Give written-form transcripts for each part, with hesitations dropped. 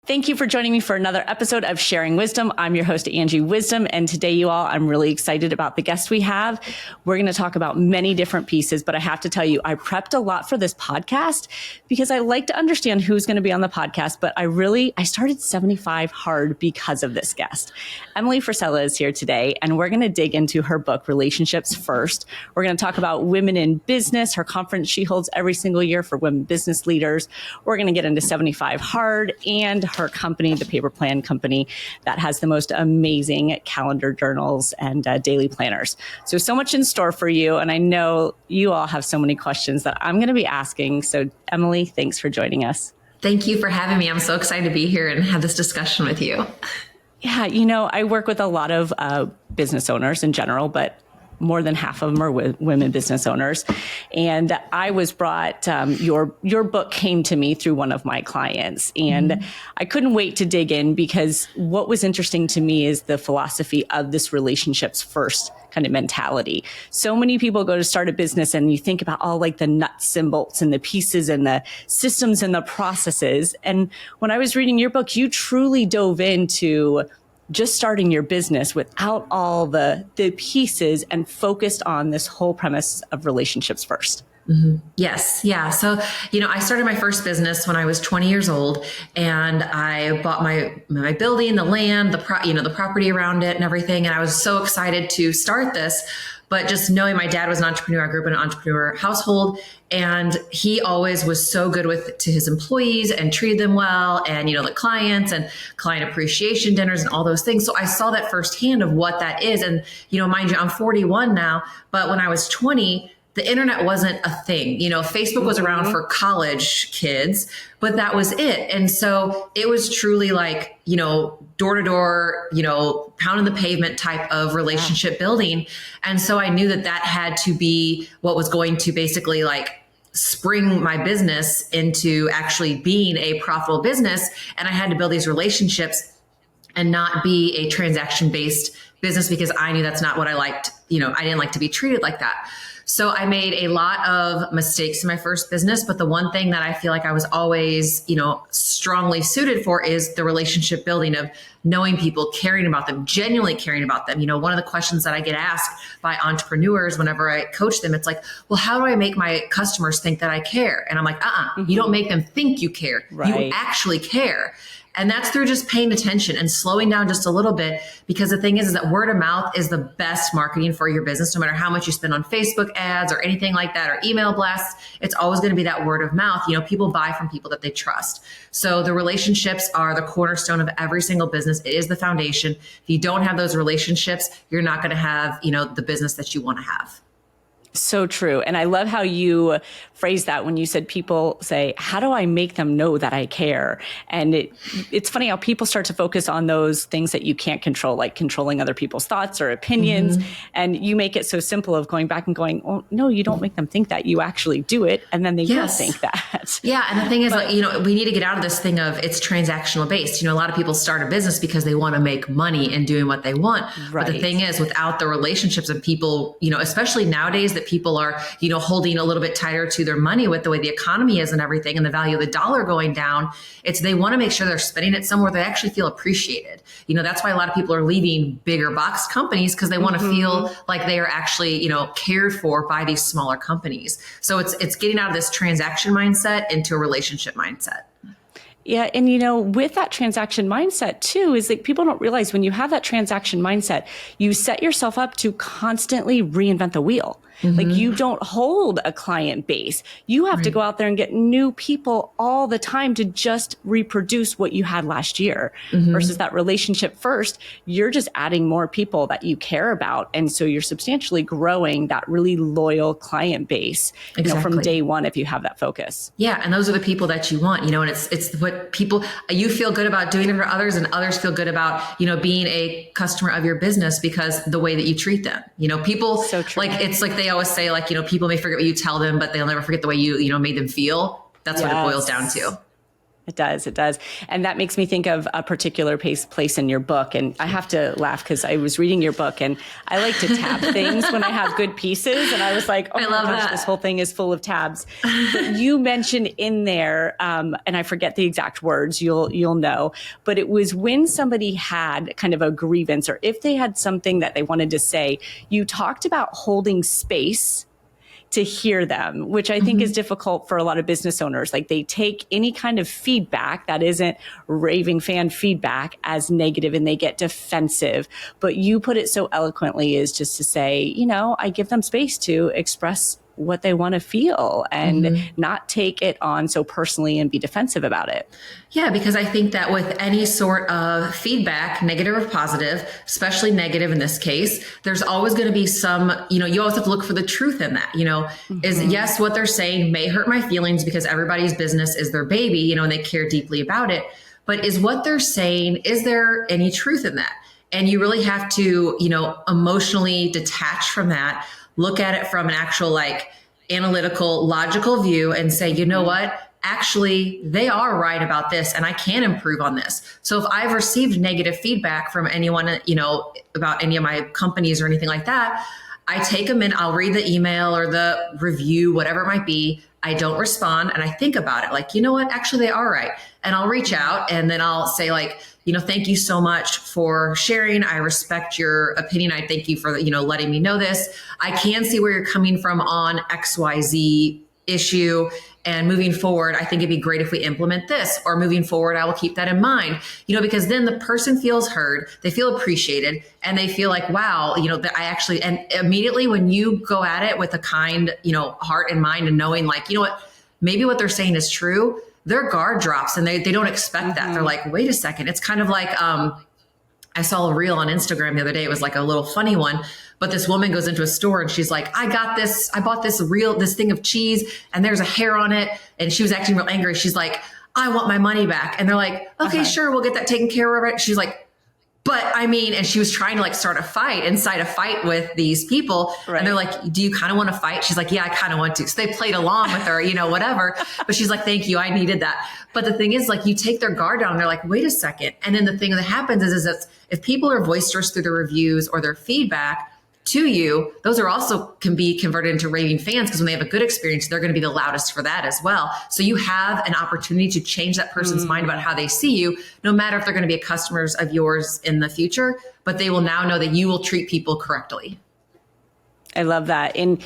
Thank you for joining me for another episode of Sharing Wisdom. I'm your host, Angie Wisdom. And today, you all, I'm really excited about the guest we have. We're going to talk about many different pieces, but I have to tell you, I prepped a lot for this podcast because I like to understand who's going to be on the podcast. But I started 75 hard because of this guest. Emily Frisella is here today, and we're going to dig into her book, Relationships First. We're going to talk about women in business, her conference she holds every single year for women business leaders. We're going to get into 75 hard and her company, the Paper Plan Company, that has the most amazing calendar journals and daily planners. So much in store for you. And I know you all have so many questions that I'm going to be asking. So Emily, thanks for joining us. Thank you for having me. I'm so excited to be here and have this discussion with you. Yeah, I work with a lot of business owners in general, but more than half of them are women business owners. And I was brought, your book came to me through one of my clients. And I couldn't wait to dig in because what was interesting to me is the philosophy of this relationships first kind of mentality. So many people go to start a business and you think about all like the nuts and bolts and the pieces and the systems and the processes. And when I was reading your book, you truly dove into just starting your business without all the pieces and focused on this whole premise of relationships first. Mm-hmm. Yes. Yeah. So, I started my first business when I was 20 years old, and I bought my building, the land, the property around it and everything. And I was so excited to start this. But just knowing my dad was an entrepreneur, I grew up in an entrepreneur household, and he always was so good to his employees and treated them well, and the clients and client appreciation dinners and all those things. So I saw that firsthand of what that is. And mind you, I'm 41 now, but when I was 20, the internet wasn't a thing. Facebook was around for college kids, but that was it. And so it was truly like, door to door, pounding the pavement type of relationship building. And so I knew that had to be what was going to basically like spring my business into actually being a profitable business. And I had to build these relationships and not be a transaction based business because I knew that's not what I liked. I didn't like to be treated like that. So I made a lot of mistakes in my first business, but the one thing that I feel like I was always, strongly suited for is the relationship building of knowing people, caring about them, genuinely caring about them. One of the questions that I get asked by entrepreneurs whenever I coach them, it's like, well, how do I make my customers think that I care? And I'm like, you don't make them think you care. Right. You actually care. And that's through just paying attention and slowing down just a little bit, because the thing is that word of mouth is the best marketing for your business. No matter how much you spend on Facebook ads or anything like that, or email blasts, it's always going to be that word of mouth. People buy from people that they trust. So the relationships are the cornerstone of every single business. It is the foundation. If you don't have those relationships, you're not going to have, the business that you want to have. So true. And I love how you phrased that when you said people say, how do I make them know that I care? And it's funny how people start to focus on those things that you can't control, like controlling other people's thoughts or opinions. Mm-hmm. And you make it so simple of going back and going, oh, no, you don't make them think that. You actually do it. And then they will think that. Yeah. And the thing is, we need to get out of this thing of it's transactional based. A lot of people start a business because they want to make money and doing what they want. Right. But the thing is, without the relationships of people, especially nowadays that people are, holding a little bit tighter to their money with the way the economy is and everything, and the value of the dollar going down, they want to make sure they're spending it somewhere they actually feel appreciated. That's why a lot of people are leaving bigger box companies, because they want to feel like they are actually, cared for by these smaller companies. So it's getting out of this transaction mindset into a relationship mindset. Yeah. And, with that transaction mindset too, is like people don't realize when you have that transaction mindset, you set yourself up to constantly reinvent the wheel. Mm-hmm. Like you don't hold a client base. You have to go out there and get new people all the time to just reproduce what you had last year versus that relationship first. You're just adding more people that you care about. And so you're substantially growing that really loyal client base from day one if you have that focus. Yeah. And those are the people that you want, and it's what people, you feel good about doing it for others, and others feel good about, being a customer of your business because the way that you treat them, people so like, it's like they always say, like, people may forget what you tell them, but they'll never forget the way you made them feel. That's what it boils down to. It does. It does. And that makes me think of a particular place in your book. And I have to laugh because I was reading your book and I like to tab things when I have good pieces. And I was like, oh my gosh, this whole thing is full of tabs. But you mentioned in there, and I forget the exact words, you'll know, but it was when somebody had kind of a grievance or if they had something that they wanted to say, you talked about holding space to hear them, which I think is difficult for a lot of business owners. Like they take any kind of feedback that isn't raving fan feedback as negative and they get defensive. But you put it so eloquently is just to say, I give them space to express what they want to feel and not take it on so personally and be defensive about it. Yeah, because I think that with any sort of feedback, negative or positive, especially negative in this case, there's always going to be some, you always have to look for the truth in that, is yes, what they're saying may hurt my feelings because everybody's business is their baby, and they care deeply about it. But is what they're saying, is there any truth in that? And you really have to, emotionally detach from that, look at it from an actual analytical, logical view and say, you know what? Actually, they are right about this and I can improve on this. So if I've received negative feedback from anyone, about any of my companies or anything like that, I take them in, I'll read the email or the review, whatever it might be. I don't respond and I think about it you know what? Actually, they are right. And I'll reach out and then I'll say thank you so much for sharing. I respect your opinion. I thank you for, letting me know this. I can see where you're coming from on XYZ issue. And moving forward, I think it'd be great if we implement this, or moving forward, I will keep that in mind, because then the person feels heard, they feel appreciated, and they feel like, wow, that I actually, and immediately when you go at it with a kind, heart and mind and knowing what, maybe what they're saying is true, their guard drops and they don't expect that. They're like, wait a second. It's kind of like, I saw a reel on Instagram the other day. It was like a little funny one, but this woman goes into a store and she's like, I bought this thing of cheese and there's a hair on it. And she was acting real angry. She's like, I want my money back. And they're like, okay, sure. We'll get that taken care of. She's like, and she was trying to start a fight with these people. Right. And they're like, do you kind of want to fight? She's like, yeah, I kind of want to. So they played along with her, whatever. But she's like, thank you. I needed that. But the thing is you take their guard down and they're like, wait a second. And then the thing that happens is that if people are boisterous through the reviews or their feedback to you, those are also can be converted into raving fans because when they have a good experience, they're going to be the loudest for that as well. So you have an opportunity to change that person's mind about how they see you, no matter if they're going to be customers of yours in the future, but they will now know that you will treat people correctly. I love that. And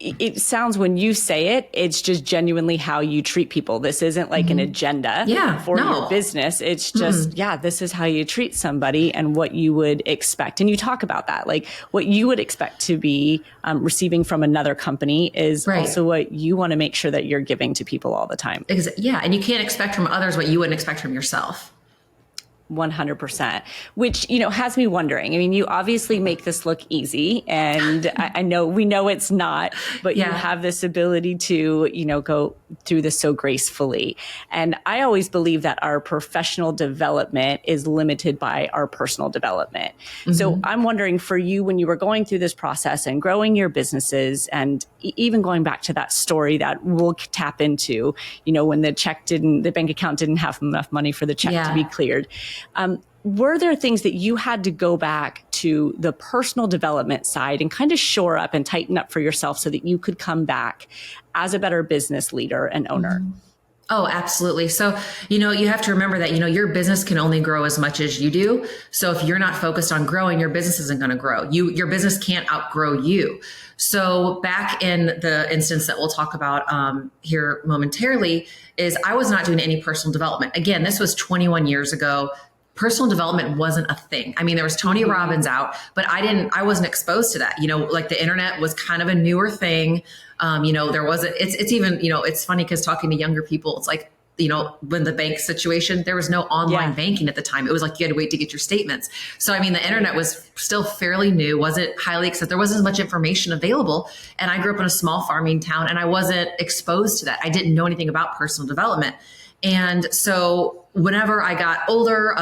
it sounds when you say it, it's just genuinely how you treat people. This isn't like an agenda for your business. It's just, this is how you treat somebody and what you would expect. And you talk about that, like what you would expect to be receiving from another company is also what you want to make sure that you're giving to people all the time. Yeah. And you can't expect from others what you wouldn't expect from yourself. 100%, which, has me wondering. I mean, you obviously make this look easy and we know it's not, but you have this ability to, go through this so gracefully. And I always believe that our professional development is limited by our personal development. So I'm wondering for you, when you were going through this process and growing your businesses and even going back to that story that we'll tap into, when the bank account didn't have enough money for the check to be cleared. Were there things that you had to go back to the personal development side and kind of shore up and tighten up for yourself so that you could come back as a better business leader and owner? Oh, absolutely. So, you have to remember that, your business can only grow as much as you do. So if you're not focused on growing, your business isn't going to grow. Your business can't outgrow you. So back in the instance that we'll talk about here momentarily is I was not doing any personal development. Again, this was 21 years ago. Personal development wasn't a thing. I mean, there was Tony Robbins out, but I wasn't exposed to that. The internet was kind of a newer thing. There wasn't, it's even, it's funny because talking to younger people, it's like, when the bank situation, there was no online banking at the time. It was like you had to wait to get your statements. So, I mean, the internet was still fairly new, wasn't highly accepted. There wasn't as much information available. And I grew up in a small farming town and I wasn't exposed to that. I didn't know anything about personal development. And so whenever I got older,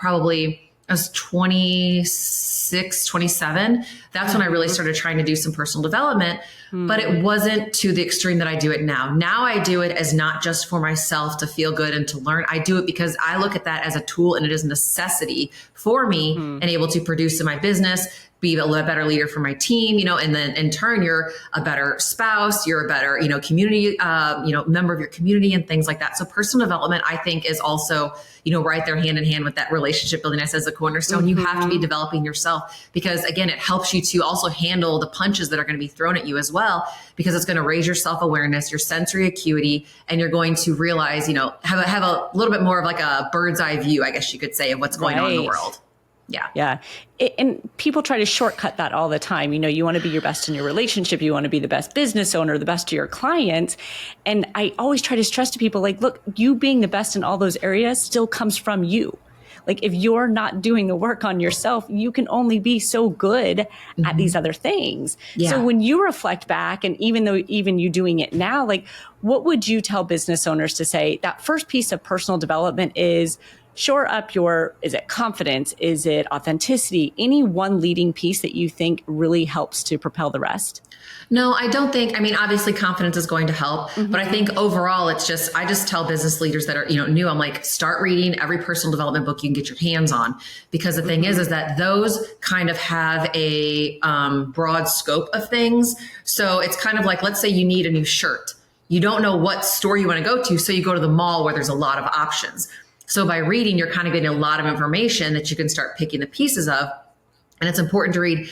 probably I was 26, 27. That's when I really started trying to do some personal development, but it wasn't to the extreme that I do it now. Now I do it as not just for myself to feel good and to learn. I do it because I look at that as a tool, and it is a necessity for me and able to produce in my business, be a better leader for my team, and then in turn, you're a better spouse, you're a better, community, member of your community and things like that. So personal development, I think, is also, right there hand in hand with that relationship building. I said, as a cornerstone, you have to be developing yourself because, again, it helps you to also handle the punches that are going to be thrown at you as well, because it's going to raise your self-awareness, your sensory acuity, and you're going to realize, have a little bit more of like a bird's eye view, I guess you could say, of what's going on in the world. Yeah. Yeah. And people try to shortcut that all the time. You want to be your best in your relationship. You want to be the best business owner, the best to your clients. And I always try to stress to people, like, look, you being the best in all those areas still comes from you. Like, if you're not doing the work on yourself, you can only be so good at these other things. Yeah. So when you reflect back, and even you doing it now, like, what would you tell business owners to say that first piece of personal development is shore up is it confidence? Is it authenticity? Any one leading piece that you think really helps to propel the rest? No, I don't think, obviously confidence is going to help, but I think overall I just tell business leaders that are, new, I'm like, start reading every personal development book you can get your hands on, because the thing is that those kind of have a broad scope of things. So it's kind of like, let's say you need a new shirt. You don't know what store you want to go to. So you go to the mall where there's a lot of options. So by reading, you're kind of getting a lot of information that you can start picking the pieces of. And it's important to read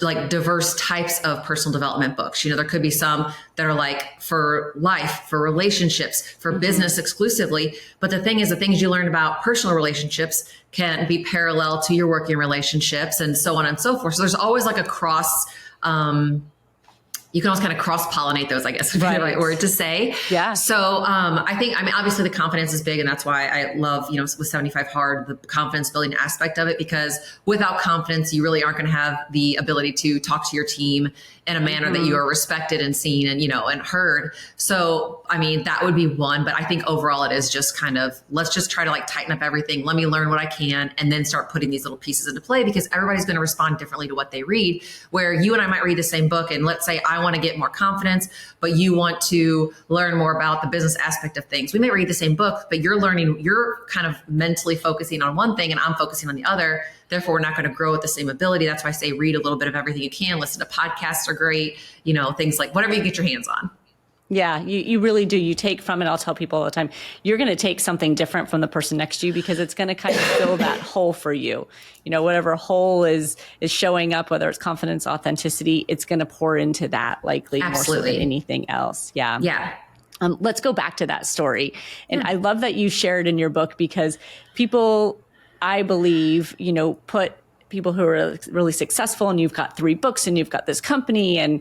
like diverse types of personal development books. There could be some that are like for life, for relationships, for business exclusively. But the thing is, the things you learn about personal relationships can be parallel to your working relationships and so on and so forth. So there's always like a cross, you can also kind of cross-pollinate those, I guess, would be the right word to say. Yeah. So I think, obviously the confidence is big, and that's why I love, with 75 Hard, the confidence building aspect of it, because without confidence, you really aren't going to have the ability to talk to your team in a manner that you are respected and seen and, and heard. So, that would be one, but I think overall it is just kind of, let's just try to like tighten up everything. Let me learn what I can and then start putting these little pieces into play, because everybody's going to respond differently to what they read, where you and I might read the same book. And let's say I want to get more confidence, but you want to learn more about the business aspect of things. We may read the same book, but you're kind of mentally focusing on one thing and I'm focusing on the other. Therefore, we're not going to grow with the same ability. That's why I say read a little bit of everything you can. Listen to podcasts are great. Things like whatever you get your hands on. Yeah, you really do. You take from it. I'll tell people all the time, you're going to take something different from the person next to you, because it's going to kind of fill that hole for you. Whatever hole is showing up, whether it's confidence, authenticity, it's going to pour into that likely more so than anything else. Yeah. Yeah. Let's go back to that story. And I love that you shared in your book, because people, I believe, put people who are really successful, and you've got 3 books and you've got this company, and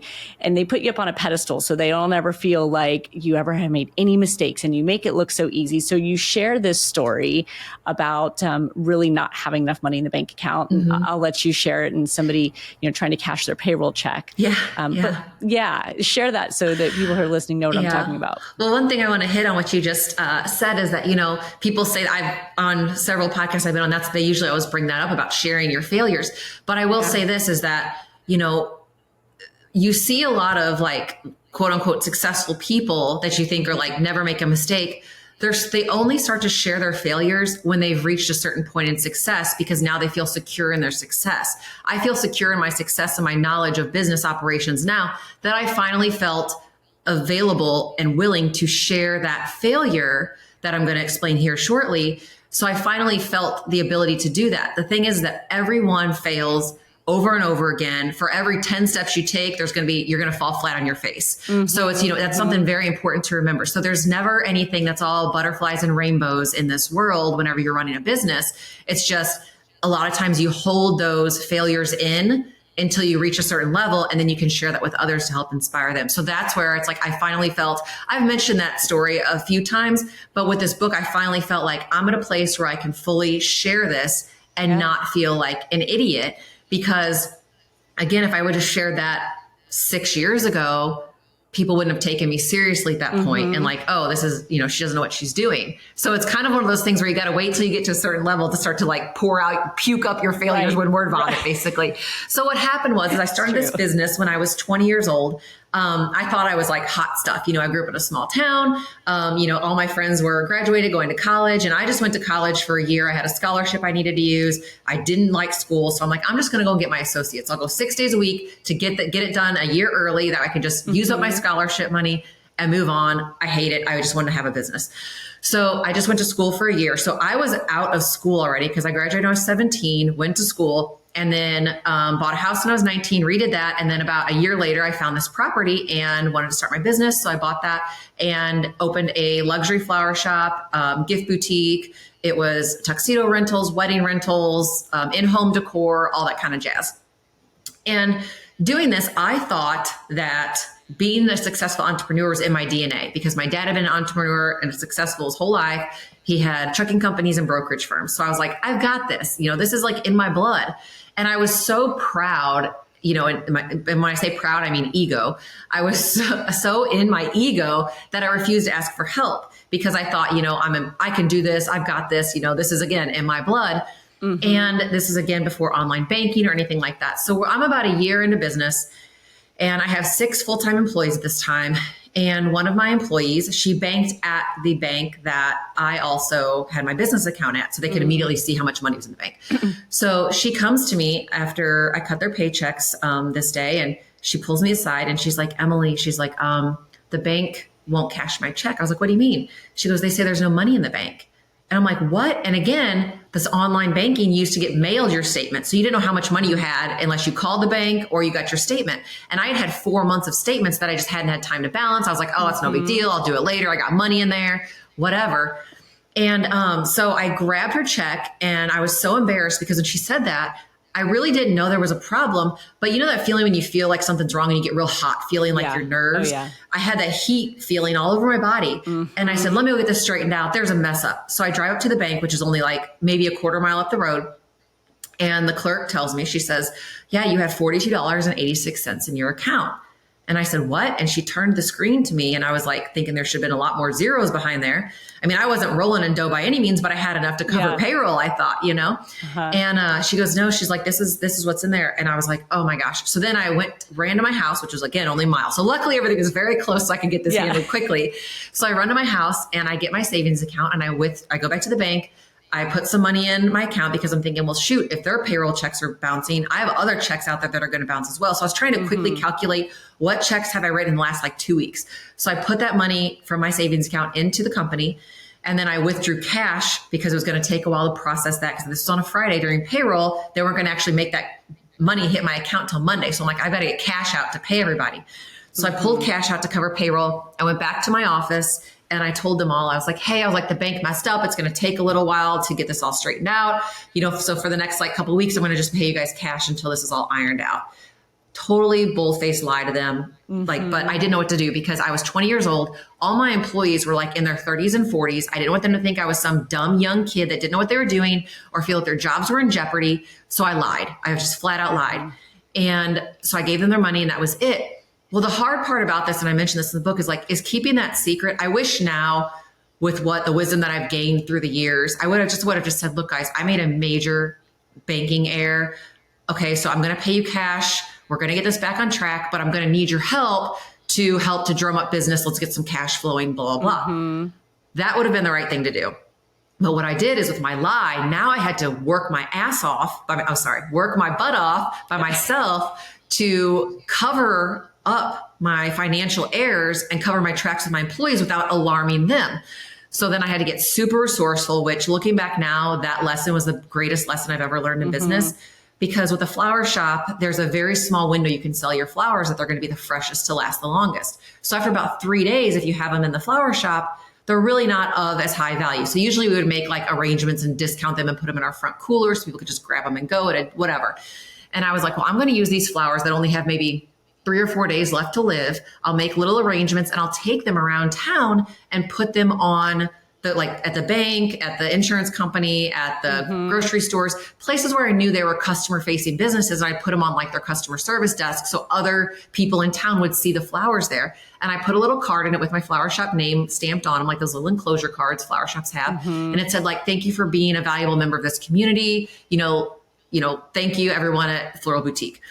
they put you up on a pedestal, so they don't ever feel like you ever have made any mistakes, and you make it look so easy. So you share this story about really not having enough money in the bank account. And I'll let you share it, and somebody, trying to cash their payroll check. Yeah. But yeah, share that so that people who are listening know what I'm talking about. Well, one thing I want to hit on what you just said is that, people say that on several podcasts I've been on, they usually always bring that up about sharing your failures. But I will say this is that, you see a lot of like, quote unquote, successful people that you think are like, never make a mistake. They only start to share their failures when they've reached a certain point in success, because now they feel secure in their success. I feel secure in my success and my knowledge of business operations now that I finally felt available and willing to share that failure that I'm going to explain here shortly. So I finally felt the ability to do that. The thing is that everyone fails over and over again. For every 10 steps you take, you're going to fall flat on your face. So it's, that's something very important to remember. So there's never anything that's all butterflies and rainbows in this world whenever you're running a business. It's just a lot of times you hold those failures in until you reach a certain level, and then you can share that with others to help inspire them. So that's where it's like, I finally felt, I've mentioned that story a few times, but with this book, I finally felt like I'm at a place where I can fully share this and not feel like an idiot. Because again, if I would have shared that 6 years ago, people wouldn't have taken me seriously at that point and like, oh, this is, you know, she doesn't know what she's doing. So it's kind of one of those things where you got to wait till you get to a certain level to start to like puke up your failures when word vomit, basically. So what happened was, is I started this business when I was 20 years old. I thought I was like hot stuff. You know, I grew up in a small town. You know, all my friends were graduated, going to college, and I just went to college for a year. I had a scholarship I needed to use. I didn't like school. So I'm like, I'm just going to go get my associates. I'll go 6 days a week to get it done a year early, that I can just use up my scholarship money and move on. I hate it. I just wanted to have a business. So I just went to school for a year. So I was out of school already because I graduated when I was 17, went to school, and then bought a house when I was 19, redid that. And then about a year later, I found this property and wanted to start my business. So I bought that and opened a luxury flower shop, gift boutique. It was tuxedo rentals, wedding rentals, in-home decor, all that kind of jazz. And doing this, I thought that being a successful entrepreneur was in my DNA, because my dad had been an entrepreneur and successful his whole life. He had trucking companies and brokerage firms. So I was like, I've got this, you know, this is like in my blood. And I was so proud, you know, and when I say proud, I mean ego. I was so in my ego that I refused to ask for help, because I thought, you know, I can do this. I've got this, you know, this is again in my blood. And this is again before online banking or anything like that. So I'm about a year into business, and I have 6 full-time employees at this time. And one of my employees, she banked at the bank that I also had my business account at, so they could immediately see how much money was in the bank. So she comes to me after I cut their paychecks this day, and she pulls me aside and she's like, Emily, she's like, the bank won't cash my check. I was like, what do you mean? She goes, they say there's no money in the bank. And I'm like, what? And again, this online banking used to get mailed your statement. So you didn't know how much money you had unless you called the bank or you got your statement. And I had 4 months of statements that I just hadn't had time to balance. I was like, oh, it's no big deal. I'll do it later. I got money in there, whatever. And so I grabbed her check, and I was so embarrassed because when she said that, I really didn't know there was a problem. But you know that feeling when you feel like something's wrong and you get real hot, feeling like your nerves? Oh, yeah. I had that heat feeling all over my body. And I said, let me go get this straightened out. There's a mess up. So I drive up to the bank, which is only like maybe a quarter mile up the road. And the clerk tells me, she says, yeah, you have $42.86 in your account. And I said, what? And she turned the screen to me, and I was like thinking there should have been a lot more zeros behind there. I mean, I wasn't rolling in dough by any means, but I had enough to cover payroll, I thought, you know? And she goes, no, she's like, this is what's in there. And I was like, oh my gosh. So then I ran to my house, which was again, only a mile. So luckily everything was very close, so I could get this handled quickly. So I run to my house and I get my savings account, and I go back to the bank. I put some money in my account because I'm thinking, well, shoot, if their payroll checks are bouncing, I have other checks out there that are going to bounce as well. So I was trying to quickly calculate what checks have I written in the last like 2 weeks. So I put that money from my savings account into the company, and then I withdrew cash because it was going to take a while to process that, because this was on a Friday during payroll. They weren't going to actually make that money hit my account till Monday. So I'm like, I've got to get cash out to pay everybody. So I pulled cash out to cover payroll. I went back to my office and I told them all, I was like, hey, the bank messed up. It's going to take a little while to get this all straightened out. You know, so for the next like couple of weeks, I'm going to just pay you guys cash until this is all ironed out. Totally bull-faced lie to them. But I didn't know what to do because I was 20 years old. All my employees were like in their 30s and 40s. I didn't want them to think I was some dumb young kid that didn't know what they were doing or feel that their jobs were in jeopardy. So I lied. I just flat out lied. And so I gave them their money, and that was it. Well, the hard part about this, and I mentioned this in the book, is keeping that secret. I wish now, with the wisdom that I've gained through the years, I would have just said, look, guys, I made a major banking error. Okay, so I'm going to pay you cash. We're going to get this back on track, but I'm going to need your help to drum up business. Let's get some cash flowing, blah, blah, blah. That would have been the right thing to do. But what I did is with my lie, now I had to work my butt off by myself to cover up my financial errors and cover my tracks with my employees without alarming them. So then I had to get super resourceful, which looking back now, that lesson was the greatest lesson I've ever learned in business. Because with a flower shop, there's a very small window you can sell your flowers that they're going to be the freshest to last the longest. So after about 3 days, if you have them in the flower shop, they're really not of as high value. So usually we would make like arrangements and discount them and put them in our front coolers so people could just grab them and go at whatever. And I was like, well, I'm going to use these flowers that only have maybe 3 or 4 days left to live. I'll make little arrangements and I'll take them around town and put them on like at the bank, at the insurance company, at the grocery stores, places where I knew they were customer facing businesses. And I put them on like their customer service desk. So other people in town would see the flowers there. And I put a little card in it with my flower shop name stamped on them, like those little enclosure cards flower shops have. And it said like, thank you for being a valuable member of this community. Thank you everyone at Floral Boutique.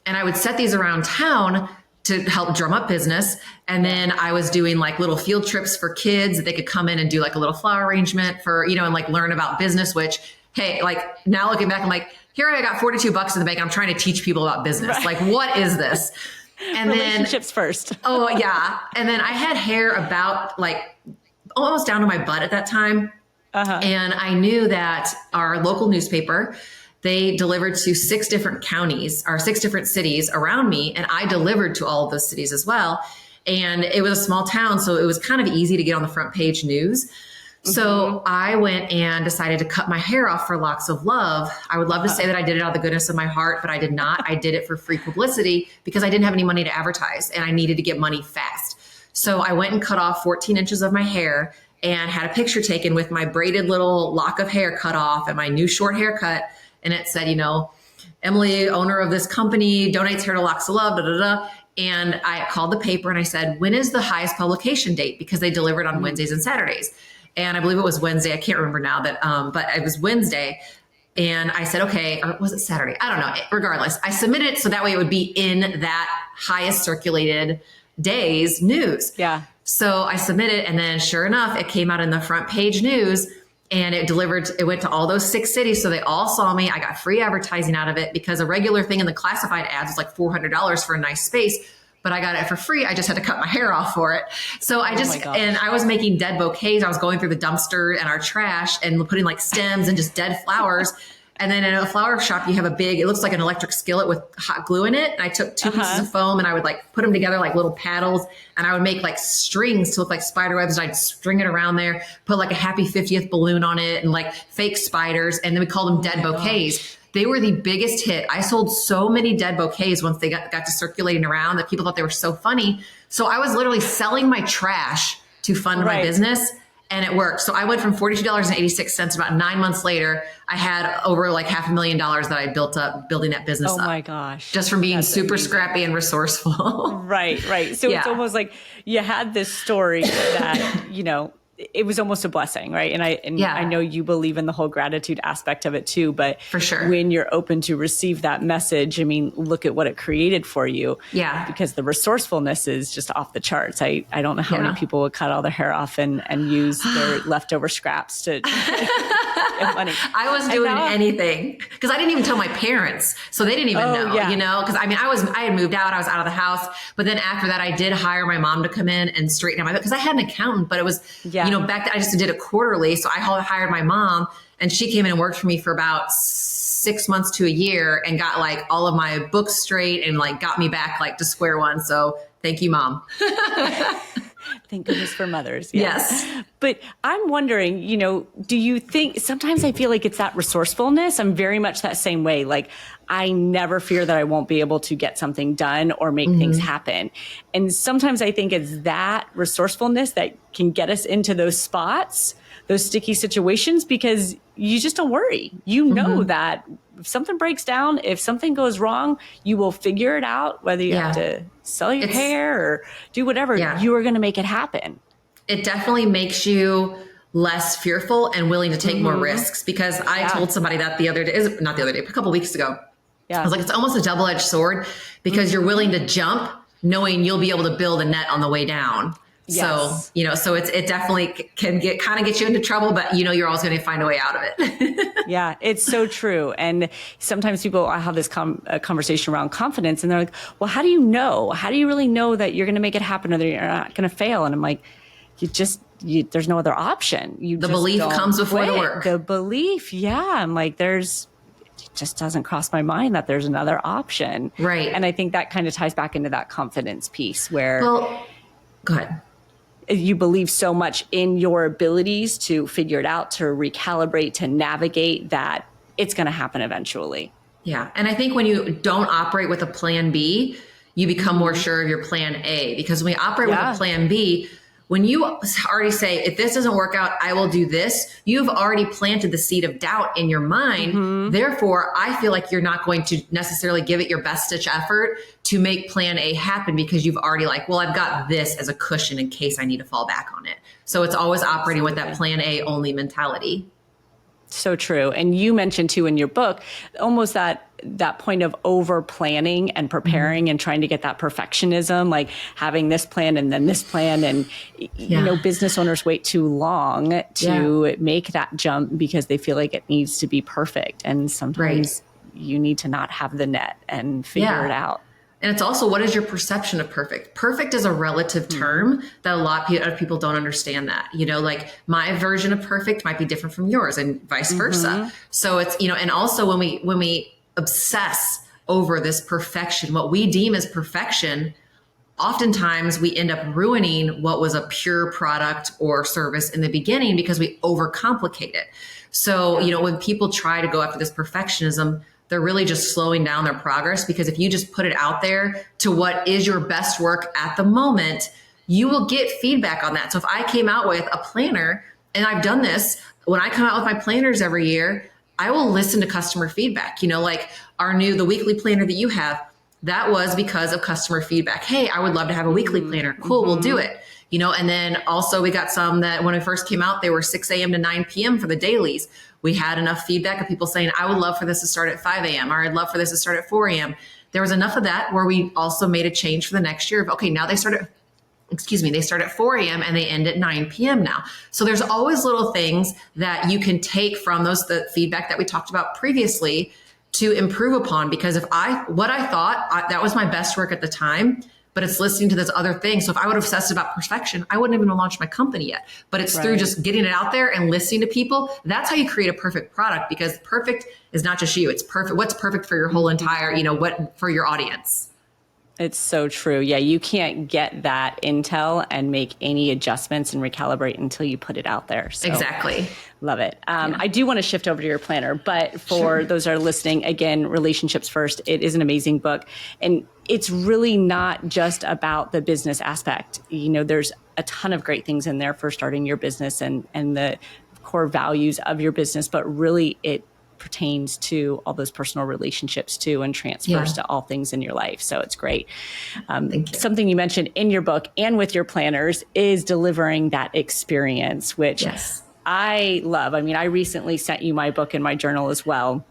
And I would set these around town to help drum up business. And then I was doing like little field trips for kids that they could come in and do like a little flower arrangement for, and like learn about business, which, hey, like now looking back, I'm like, here I got $42 in the bank. I'm trying to teach people about business. Right. Like, what is this? And relationships first. Oh yeah. And then I had hair about like almost down to my butt at that time. And I knew that our local newspaper, they delivered to 6 different counties or 6 different cities around me. And I delivered to all of those cities as well. And it was a small town, so it was kind of easy to get on the front page news. So I went and decided to cut my hair off for Locks of Love. I would love to say that I did it out of the goodness of my heart, but I did not. I did it for free publicity because I didn't have any money to advertise and I needed to get money fast. So I went and cut off 14 inches of my hair and had a picture taken with my braided little lock of hair cut off and my new short haircut. And it said, Emily, owner of this company, donates hair to Locks of Love, da, da, da. And I called the paper and I said, when is the highest publication date? Because they delivered on Wednesdays and Saturdays. And I believe it was Wednesday. I can't remember now but it was Wednesday. And I said, okay, or was it Saturday? I don't know. Regardless, I submitted it so that way it would be in that highest circulated day's news. Yeah. So I submitted, and then sure enough, it came out in the front page news. And it went to all those 6 cities. So they all saw me. I got free advertising out of it because a regular thing in the classified ads was like $400 for a nice space, but I got it for free. I just had to cut my hair off for it. So and I was making dead bouquets. I was going through the dumpster and our trash and putting like stems and just dead flowers. And then in a flower shop, you have it looks like an electric skillet with hot glue in it. And I took 2 pieces of foam and I would like put them together like little paddles. And I would make like strings to look like spider webs. And I'd string it around there, put like a happy 50th balloon on it and like fake spiders. And then we called them dead bouquets. Gosh. They were the biggest hit. I sold so many dead bouquets once they got to circulating around that people thought they were so funny. So I was literally selling my trash to fund my business. And it worked. So I went from $42.86 about 9 months later. I had over like $500,000 that I built up building that business up. Oh my gosh. Just from being super scrappy and resourceful. Right. So it's almost like you had this story that, it was almost a blessing, right? And I know you believe in the whole gratitude aspect of it too, but for sure, when you're open to receive that message, I mean, look at what it created for you. Yeah. Because the resourcefulness is just off the charts. I don't know how many people would cut all their hair off and use their leftover scraps to get money. I was doing anything because I didn't even tell my parents. So they didn't even know, because I had moved out, I was out of the house. But then after that, I did hire my mom to come in and straighten out my, because I had an accountant, but it was, back then I just did it quarterly. So I hired my mom and she came in and worked for me for about 6 months to a year and got like all of my books straight and like got me back like to square one. So thank you, Mom. Thank goodness for mothers. Yeah. Yes. But I'm wondering, do you think, sometimes I feel like it's that resourcefulness. I'm very much that same way. Like I never fear that I won't be able to get something done or make things happen. And sometimes I think it's that resourcefulness that can get us into those spots, those sticky situations, because you just don't worry. You know that if something breaks down, if something goes wrong, you will figure it out, whether you have to sell your hair or do whatever, you are going to make it happen. It definitely makes you less fearful and willing to take more risks, because I told somebody that a couple of weeks ago. I was like, it's almost a double-edged sword because you're willing to jump knowing you'll be able to build a net on the way down. Yes. So, so it definitely can get you into trouble, but you're always going to find a way out of it. Yeah, it's so true. And sometimes I have this conversation around confidence and they're like, well, how do you know? How do you really know that you're going to make it happen or that you're not going to fail? And I'm like, there's no other option. The belief comes before the work. The belief. Yeah. I'm like, it just doesn't cross my mind that there's another option. Right. And I think that kind of ties back into that confidence piece where go ahead. You believe so much in your abilities to figure it out, to recalibrate, to navigate, that it's going to happen eventually. Yeah. And I think when you don't operate with a plan B, you become more sure of your plan A, because when we operate with a plan B, when you already say, if this doesn't work out, I will do this, you've already planted the seed of doubt in your mind. Therefore, I feel like you're not going to necessarily give it your best stitch effort to make plan A happen, because you've already like, well, I've got this as a cushion in case I need to fall back on it. So it's always operating with that plan A only mentality. So true. And you mentioned too in your book, almost that point of over planning and preparing and trying to get that perfectionism, like having this plan and then this plan. And, you know, business owners wait too long to make that jump because they feel like it needs to be perfect. And sometimes you need to not have the net and figure it out. And it's also, what is your perception of perfect? Perfect is a relative term that a lot of people don't understand that, you know, like my version of perfect might be different from yours and vice versa. So it's, you know, and also when we obsess over this perfection, what we deem as perfection, oftentimes we end up ruining what was a pure product or service in the beginning because we overcomplicate it. So, you know, when people try to go after this perfectionism, they're really just slowing down their progress, because if you just put it out there to what is your best work at the moment, you will get feedback on that. So if I came out with a planner, and I've done this, when I come out with my planners every year, I will listen to customer feedback. You know, like the weekly planner that you have, that was because of customer feedback. Hey, I would love to have a weekly planner. Cool, we'll do it. You know, and then also we got some that when we first came out, they were 6 a.m. to 9 p.m. for the dailies. We had enough feedback of people saying, I would love for this to start at 5 a.m. or I'd love for this to start at 4 a.m. There was enough of that where we also made a change for the next year of, okay, now they start at 4 a.m. and they end at 9 p.m. now. So there's always little things that you can take from the feedback that we talked about previously to improve upon, because what I thought that was my best work at the time, but it's listening to this other thing. So if I would have obsessed about perfection, I wouldn't even have launched my company yet. But it's through just getting it out there and listening to people. That's how you create a perfect product, because perfect is not just you. It's perfect. What's perfect for your whole entire, you know, what for your audience. It's so true. Yeah, you can't get that intel and make any adjustments and recalibrate until you put it out there. So, exactly. Love it. I do want to shift over to your planner, but for those that are listening, again, Relationships First, it is an amazing book. And it's really not just about the business aspect. You know, there's a ton of great things in there for starting your business and the core values of your business, but really it pertains to all those personal relationships too, and transfers to all things in your life. So it's great. Something you mentioned in your book and with your planners is delivering that experience, which I love. I mean, I recently sent you my book and my journal as well.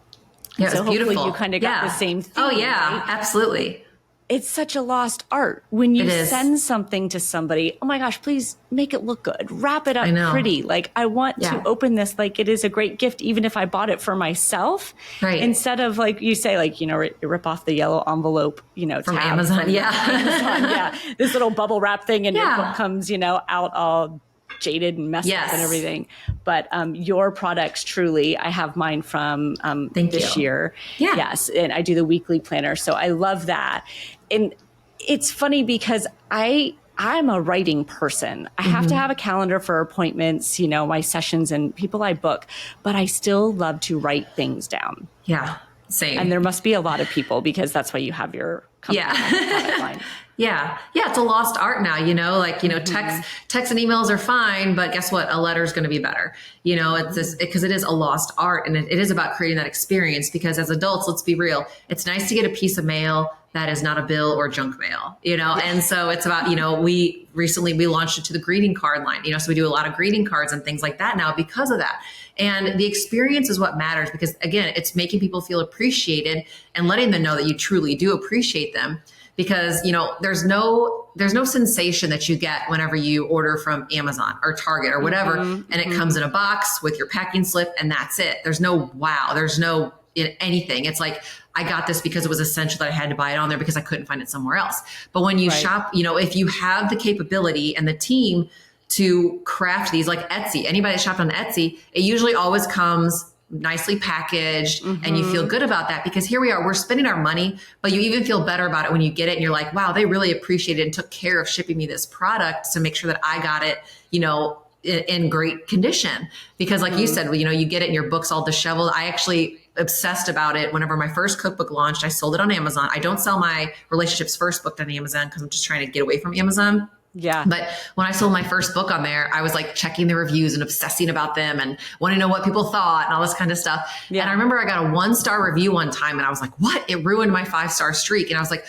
Yeah, so it's beautiful. Hopefully you kind of got the same thing. Oh yeah, right? Absolutely. It's such a lost art when you send something to somebody. Oh my gosh, please make it look good. Wrap it up pretty. Like I want to open this like it is a great gift, even if I bought it for myself. Right. Instead of like you say, like, you know, rip off the yellow envelope, you know, from Amazon. Amazon, this little bubble wrap thing, and your book comes, you know, out all jaded and messed up and everything. But your products, truly, I have mine from this year. Yeah. Yes. And I do the weekly planner. So I love that. And it's funny because I'm a writing person. I have to have a calendar for appointments, you know, my sessions and people I book, but I still love to write things down. Yeah. Same. And there must be a lot of people, because that's why you have your company product line. Yeah. It's a lost art now, you know, like, you know, text and emails are fine, but guess what? A letter is going to be better. You know, it's this, because it is a lost art, and it is about creating that experience, because as adults, let's be real. It's nice to get a piece of mail that is not a bill or junk mail, you know? And so it's about, you know, we launched it to the greeting card line, you know, so we do a lot of greeting cards and things like that now because of that. And the experience is what matters, because again, it's making people feel appreciated and letting them know that you truly do appreciate them. Because, you know, there's no sensation that you get whenever you order from Amazon or Target or whatever, and it comes in a box with your packing slip, and that's it. There's no wow. There's no anything. It's like, I got this because it was essential that I had to buy it on there because I couldn't find it somewhere else. But when you shop, you know, if you have the capability and the team to craft these, like Etsy, anybody that shopped on Etsy, it usually always comes nicely packaged, and you feel good about that, because here we are, we're spending our money, but you even feel better about it when you get it and you're like, wow, they really appreciated and took care of shipping me this product to make sure that I got it, you know, in great condition. Because like you said, you know, you get it and your book's all disheveled. I actually obsessed about it. Whenever my first cookbook launched, I sold it on Amazon. I don't sell my Relationships First book on Amazon because I'm just trying to get away from Amazon. Yeah. But when I sold my first book on there, I was like checking the reviews and obsessing about them and wanting to know what people thought and all this kind of stuff. Yeah. And I remember I got a 1-star review one time and I was like, what? It ruined my 5-star streak. And I was like,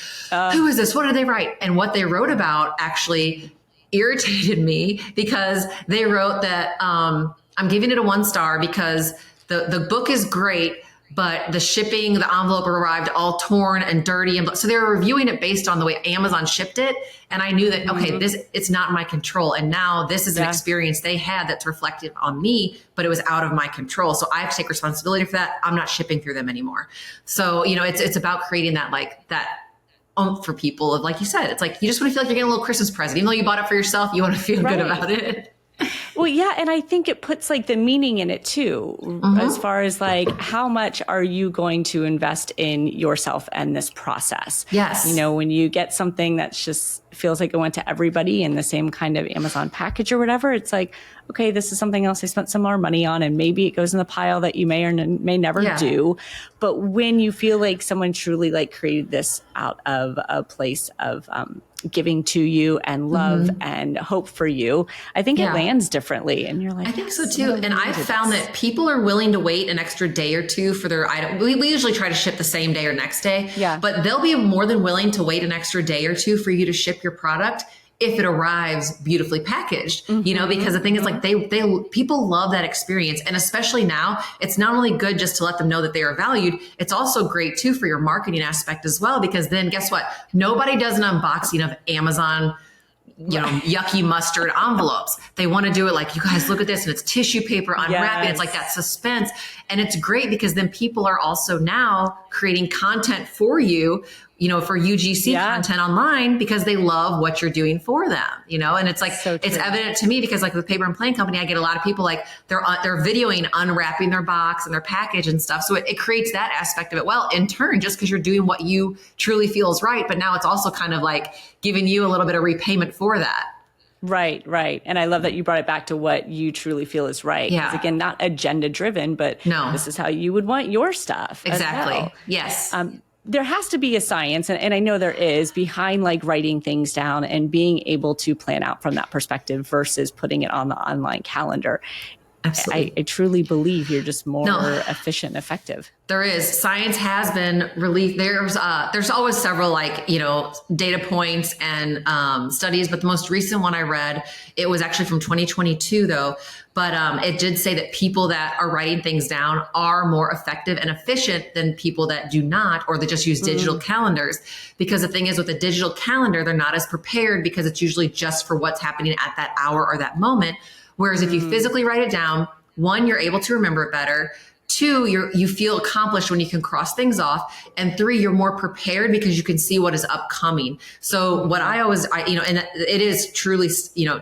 who is this? What did they write? And what they wrote about actually irritated me because they wrote that I'm giving it a 1-star because the book is great, but the shipping, the envelope arrived all torn and dirty. And so they were reviewing it based on the way Amazon shipped it. And I knew that, okay, it's not in my control. And now this is an experience they had that's reflective on me, but it was out of my control. So I have to take responsibility for that. I'm not shipping through them anymore. So, it's about creating that, that for people of, like you said, it's like, you just want to feel like you're getting a little Christmas present. Even though you bought it for yourself, you want to feel good about it. Well, yeah. And I think it puts like the meaning in it too, as far as like, how much are you going to invest in yourself and this process? Yes. When you get something that's just feels like it went to everybody in the same kind of Amazon package or whatever, it's like, okay, this is something else I spent some more money on, and maybe it goes in the pile that you may or may never do. But when you feel like someone truly like created this out of a place of giving to you and love and hope for you, I think it lands differently. And you're like, I think so too. And I've found that people are willing to wait an extra day or two for their item. We usually try to ship the same day or next day, but they'll be more than willing to wait an extra day or two for you to ship your product if it arrives beautifully packaged, because the thing is like people love that experience. And especially now, it's not only good just to let them know that they are valued, it's also great too for your marketing aspect as well, because then guess what? Nobody does an unboxing of Amazon, yucky mustard envelopes. They want to do it like, you guys look at this, and it's tissue paper unwrapping. It's like that suspense. And it's great because then people are also now creating content for you, for UGC content online, because they love what you're doing for them, and it's like, it's evident to me because like with Paper and Plane Company, I get a lot of people like they're videoing unwrapping their box and their package and stuff. So it creates that aspect of it. Well, in turn, just because you're doing what you truly feel is right, but now it's also kind of like giving you a little bit of repayment for that. Right. And I love that you brought it back to what you truly feel is right. Yeah. Because again, not agenda driven, but this is how you would want your stuff. Exactly. As well. Yes. There has to be a science, and I know there is, behind like writing things down and being able to plan out from that perspective versus putting it on the online calendar. Absolutely. I truly believe you're just more efficient and effective. There is. Science has been released. There's always several data points and studies, but the most recent one I read, it was actually from 2022 though. But it did say that people that are writing things down are more effective and efficient than people that do not, or that just use digital calendars. Because the thing is, with a digital calendar, they're not as prepared because it's usually just for what's happening at that hour or that moment. Whereas if you physically write it down, 1, you're able to remember it better. 2, you feel accomplished when you can cross things off. And 3, you're more prepared because you can see what is upcoming. So what and it is truly,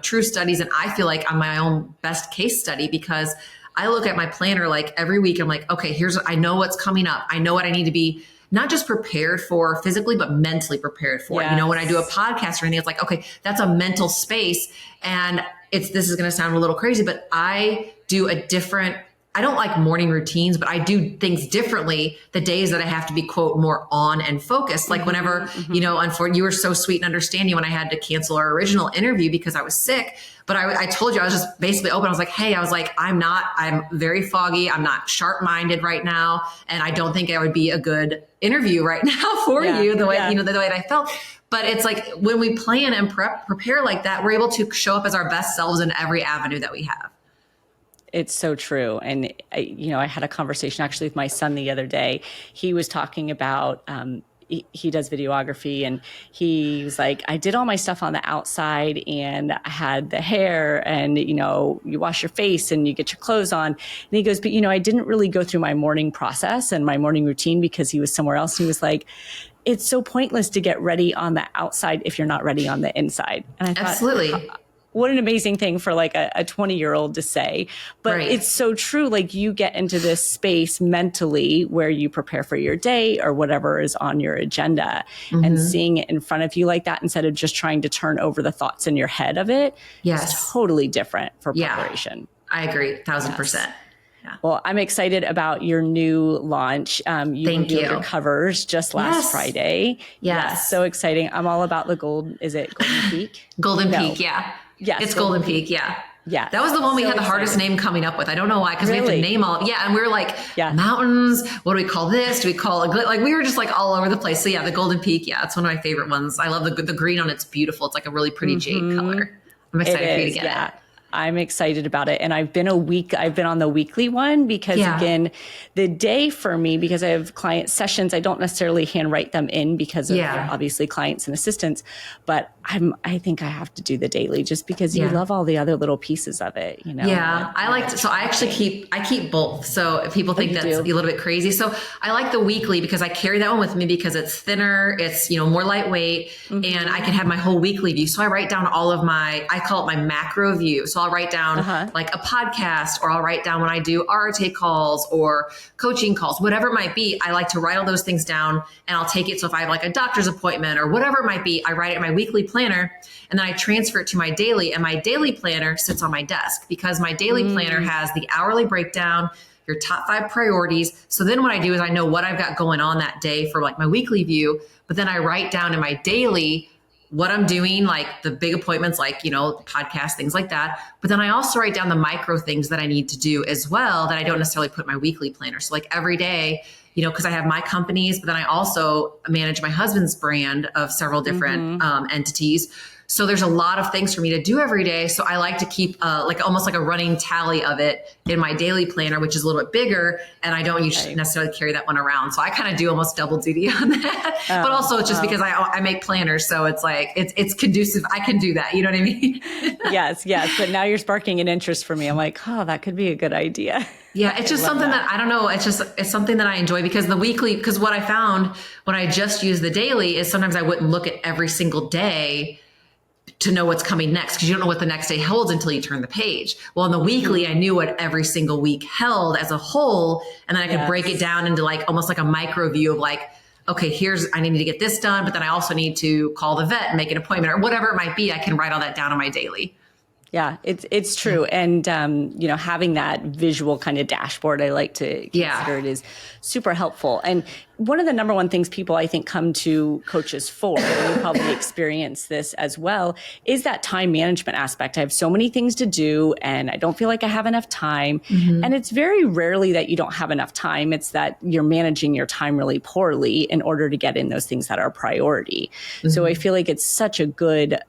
true studies. And I feel like I'm my own best case study because I look at my planner like every week. I'm like, okay, I know what's coming up. I know what I need to be not just prepared for physically, but mentally prepared for. Yes. When I do a podcast or anything, it's like, okay, that's a mental space. And this is going to sound a little crazy, but I don't like morning routines, but I do things differently the days that I have to be, quote, more on and focused. Like whenever, unfortunately, you were so sweet and understanding when I had to cancel our original interview because I was sick. But I told you, I was just basically open. I was like, hey, I'm very foggy. I'm not sharp-minded right now. And I don't think I would be a good interview right now for you the way that I felt. But it's like when we plan and prepare like that, we're able to show up as our best selves in every avenue that we have. It's so true. And I had a conversation actually with my son the other day. He was talking about, he does videography, and he was like, I did all my stuff on the outside, and I had the hair, and, you wash your face and you get your clothes on. And he goes, but, I didn't really go through my morning process and my morning routine because he was somewhere else. And he was like, it's so pointless to get ready on the outside if you're not ready on the inside. And I thought, absolutely. What an amazing thing for like a 20-year-old to say. But It's so true. Like you get into this space mentally where you prepare for your day or whatever is on your agenda, and seeing it in front of you like that instead of just trying to turn over the thoughts in your head of it. Yes. Is totally different for preparation. I agree 1,000%. Well, I'm excited about your new launch. You Thank revealed you. your covers just last Friday. Yes. So exciting. I'm all about the Is it Golden Peak? Golden Peak. Yeah. Yes. It's Golden Peak. Yeah. Yeah. That was the one we had the hardest name coming up with. I don't know why, because we have to name all. Yeah. And we were like, mountains. What do we call this? Do we call it like, we were just like all over the place. So yeah, the Golden Peak. Yeah. It's one of my favorite ones. I love the green on it's beautiful. It's like a really pretty jade color. I'm excited for you to get it. I'm excited about it. And I've been on the weekly one because again, the day for me, because I have client sessions, I don't necessarily handwrite them in because of obviously clients and assistants, but I think I have to do the daily just because you love all the other little pieces of it, you know? Yeah. I keep both. So if people think that's a little bit crazy. So I like the weekly because I carry that one with me because it's thinner, it's, more lightweight, and I can have my whole weekly view. So I write down all of I call it my macro view. So I'll write down like a podcast, or I'll write down when I do RTA calls or coaching calls, whatever it might be. I like to write all those things down and I'll take it. So if I have like a doctor's appointment or whatever it might be, I write it in my weekly planner and then I transfer it to my daily, and my daily planner sits on my desk because my daily planner has the hourly breakdown, your top 5 priorities. So then what I do is I know what I've got going on that day for like my weekly view, but then I write down in my daily what I'm doing, like the big appointments, like, podcasts, things like that. But then I also write down the micro things that I need to do as well that I don't necessarily put in my weekly planner. So like every day, because I have my companies, but then I also manage my husband's brand of several different entities. So there's a lot of things for me to do every day. So I like to keep like almost like a running tally of it in my daily planner, which is a little bit bigger. And I don't usually necessarily carry that one around. So I kind of do almost double duty on that. But also it's just because I make planners. So it's like, it's conducive. I can do that. You know what I mean? Yes. But now you're sparking an interest for me. I'm like, that could be a good idea. Yeah, it's just something that I don't know. It's something that I enjoy because because what I found when I just use the daily is sometimes I wouldn't look at every single day to know what's coming next, because you don't know what the next day holds until you turn the page. Well, in the weekly, I knew what every single week held as a whole. And then I could break it down into like almost like a micro view of like, okay, I need to get this done, but then I also need to call the vet and make an appointment or whatever it might be. I can write all that down on my daily. Yeah, it's true. And, having that visual kind of dashboard, I like to consider it is super helpful. And one of the number one things people, I think, come to coaches for, and you probably experience this as well, is that time management aspect. I have so many things to do and I don't feel like I have enough time. And it's very rarely that you don't have enough time. It's that you're managing your time really poorly in order to get in those things that are a priority. So I feel like it's such a good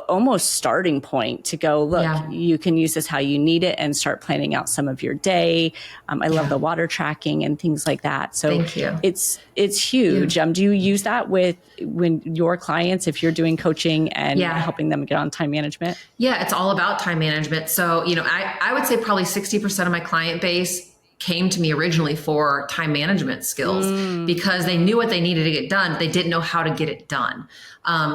almost starting point to go, look, you can use this how you need it and start planning out some of your day. I love the water tracking and things like that. So thank you. It's huge. Do you use that when your clients, if you're doing coaching and helping them get on time management? Yeah, it's all about time management. So, I would say probably 60% of my client base came to me originally for time management skills because they knew what they needed to get done. They didn't know how to get it done.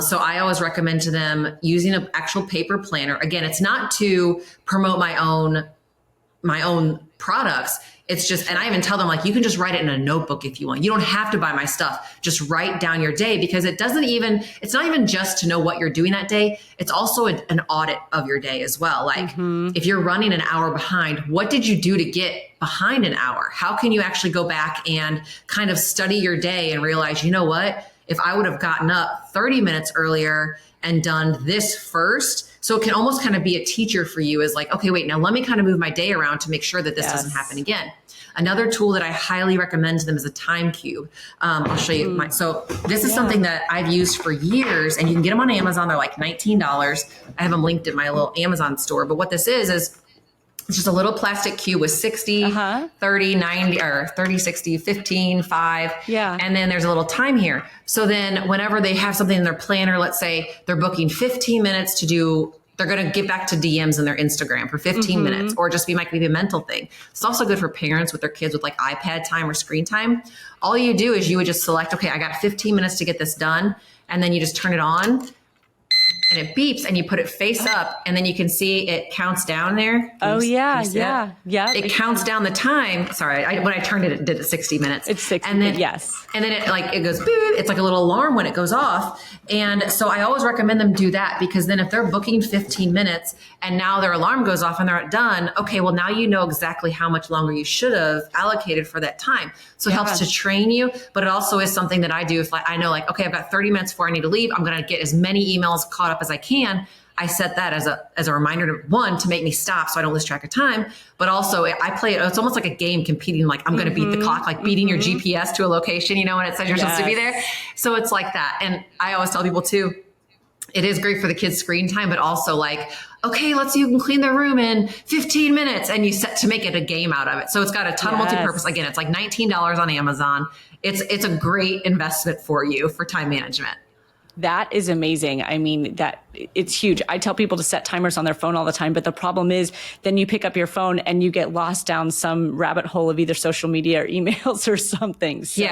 So I always recommend to them using an actual paper planner. Again, it's not to promote my own products. It's just, and I even tell them like, you can just write it in a notebook if you want. You don't have to buy my stuff. Just write down your day because it's not even just to know what you're doing that day. It's also an audit of your day as well. Like if you're running an hour behind, what did you do to get behind an hour? How can you actually go back and kind of study your day and realize, you know what? If I would have gotten up 30 minutes earlier and done this first. So it can almost kind of be a teacher for you is like, okay, wait, now let me kind of move my day around to make sure that this doesn't happen again. Another tool that I highly recommend to them is a time cube. I'll show you so this is something that I've used for years and you can get them on Amazon. They're like $19. I have them linked in my little Amazon store. But what this is it's just a little plastic cube with 60, 30, 90, or 30, 60, 15, 5. Yeah. And then there's a little time here. So then whenever they have something in their planner, let's say they're booking 15 minutes to do, they're going to get back to DMs in their Instagram for 15 minutes, or just might be a mental thing. It's also good for parents with their kids with like iPad time or screen time. All you do is you would just select, okay, I got 15 minutes to get this done. And then you just turn it on. and it beeps and you put it face up and then you can see it counts down there. Yeah. It counts down the time. Sorry, when I turned it, it did it 60 minutes. It's 60, and then, yes. And then it goes, beep. It's like a little alarm when it goes off. And so I always recommend them do that, because then if they're booking 15 minutes and now their alarm goes off and they're not done, okay, well, now you know exactly how much longer you should have allocated for that time. So it helps to train you, but it also is something that I do. If I know, like, okay, I've got 30 minutes before I need to leave, I'm going to get as many emails caught up as I can. I set that as a reminder to make me stop so I don't lose track of time. But also I play it. It's almost like a game competing. Like I'm going to beat the clock, like beating your GPS to a location, when it says you're supposed to be there. So it's like that. And I always tell people too, it is great for the kids' screen time, but also like, okay, you can clean the room in 15 minutes, and you set to make it a game out of it. So it's got a ton of multi-purpose. Again, it's like $19 on Amazon. It's a great investment for you for time management. That is amazing. I mean, that it's huge. I tell people to set timers on their phone all the time, but the problem is then you pick up your phone and you get lost down some rabbit hole of either social media or emails or something. So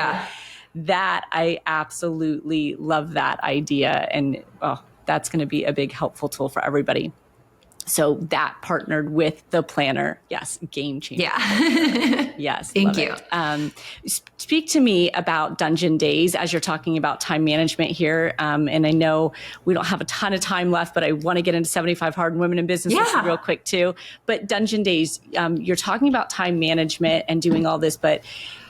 that I absolutely love that idea. And that's going to be a big helpful tool for everybody. So that partnered with the planner. Yes. Game changer. Yeah. Yes. Thank you. Speak to me about dungeon days as you're talking about time management here. And I know we don't have a ton of time left, but I want to get into 75 Hard and Women in Business real quick too. But dungeon days, you're talking about time management and doing all this, but